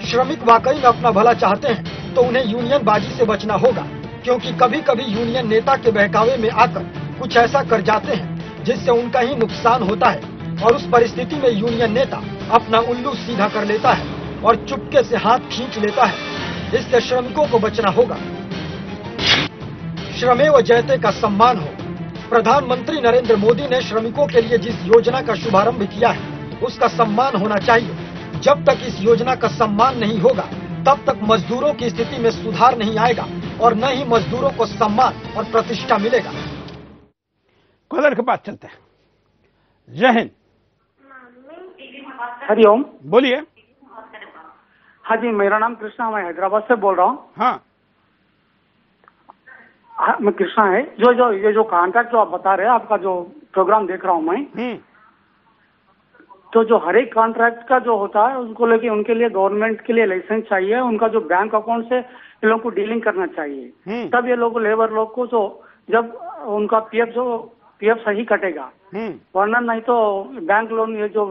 श्रमिक वाकई में अपना भला चाहते हैं तो उन्हें यूनियन बाजी से बचना होगा, क्योंकि कभी कभी यूनियन नेता के बहकावे में आकर कुछ ऐसा कर जाते हैं जिससे उनका ही नुकसान होता है, और उस परिस्थिति में यूनियन नेता अपना उल्लू सीधा कर लेता है और चुपके से हाथ खींच लेता है। इससे श्रमिकों को बचना होगा। श्रमेव जयते का सम्मान हो। प्रधानमंत्री नरेंद्र मोदी ने श्रमिकों के लिए जिस योजना का शुभारंभ किया है उसका सम्मान होना चाहिए। जब तक इस योजना का सम्मान नहीं होगा तब तक मजदूरों की स्थिति में सुधार नहीं आएगा और न ही मजदूरों को सम्मान और प्रतिष्ठा मिलेगा। कॉलर के पास चलते हैं। जय हिंद। हरिओम। बोलिए। हाँ जी, मेरा नाम कृष्णा, मैं हैदराबाद से बोल रहा हूँ। हाँ, मैं कृष्णा है। ये जो कॉन्ट्रैक्ट जो आप बता रहे हैं, आपका जो प्रोग्राम देख रहा हूँ मैं, तो जो हर एक कॉन्ट्रैक्ट का जो होता है उसको लेके उनके लिए गवर्नमेंट के लिए लाइसेंस चाहिए, उनका जो बैंक अकाउंट से ये लोग को डीलिंग करना चाहिए, तब ये लोग लेबर लोग को जो जब उनका पीएफ सही कटेगा, वरना नहीं तो बैंक लोन ये जो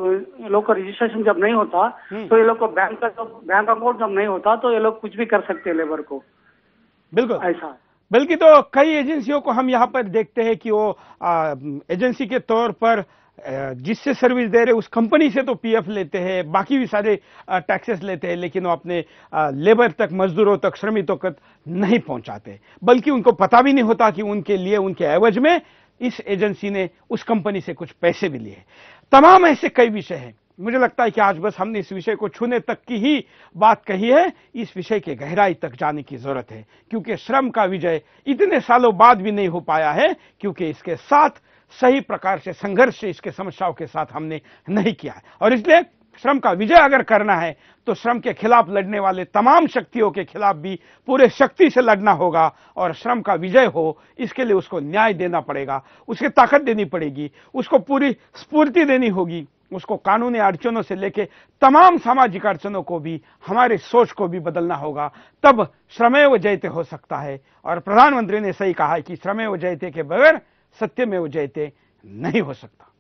लोग का रजिस्ट्रेशन जब नहीं होता तो ये लोग को बैंक अकाउंट जब नहीं होता तो ये लोग कुछ भी कर सकते हैं लेबर को। बिल्कुल ऐसा। बल्कि तो कई एजेंसियों को हम यहाँ पर देखते हैं कि वो एजेंसी के तौर पर जिससे सर्विस दे रहे उस कंपनी से तो पीएफ लेते हैं, बाकी भी सारे टैक्सेस लेते हैं, लेकिन वो अपने लेबर तक, मजदूरों तक, श्रमिकों तक नहीं पहुंचाते, बल्कि उनको पता भी नहीं होता कि उनके लिए उनके एवज में इस एजेंसी ने उस कंपनी से कुछ पैसे भी लिए। तमाम ऐसे कई विषय हैं। मुझे लगता है कि आज बस हमने इस विषय को छूने तक की ही बात कही है। इस विषय के गहराई तक जाने की जरूरत है, क्योंकि श्रम का विजय इतने सालों बाद भी नहीं हो पाया है, क्योंकि इसके साथ सही प्रकार से संघर्ष इसके समस्याओं के साथ हमने नहीं किया है। और इसलिए श्रम का विजय अगर करना है तो श्रम के खिलाफ लड़ने वाले तमाम शक्तियों के खिलाफ भी पूरे शक्ति से लड़ना होगा, और श्रम का विजय हो इसके लिए उसको न्याय देना पड़ेगा, उसकी ताकत देनी पड़ेगी, उसको पूरी स्फूर्ति देनी होगी, उसको कानूनी अड़चनों से लेके तमाम सामाजिक अड़चनों को भी, हमारे सोच को भी बदलना होगा, तब श्रमेव जयते हो सकता है। और प्रधानमंत्री ने सही कहा है कि श्रमेव जयते के बगैर सत्यमेव जयते नहीं हो सकता।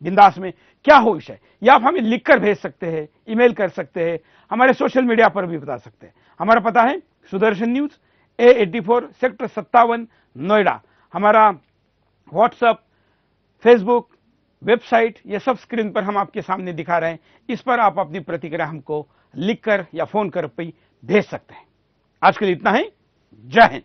बिंदास में क्या हो विषय, या आप हमें लिखकर भेज सकते हैं, ईमेल कर सकते हैं, हमारे सोशल मीडिया पर भी बता सकते हैं। हमारा पता है Sudarshan news, A84 sector 57 Noida. हमारा व्हाट्सएप, फेसबुक, वेबसाइट, ये सब स्क्रीन पर हम आपके सामने दिखा रहे हैं। इस पर आप अपनी प्रतिक्रिया हमको लिखकर या फोन कर भी भेज सकते हैं। आज के लिए इतना ही। जय हिंद।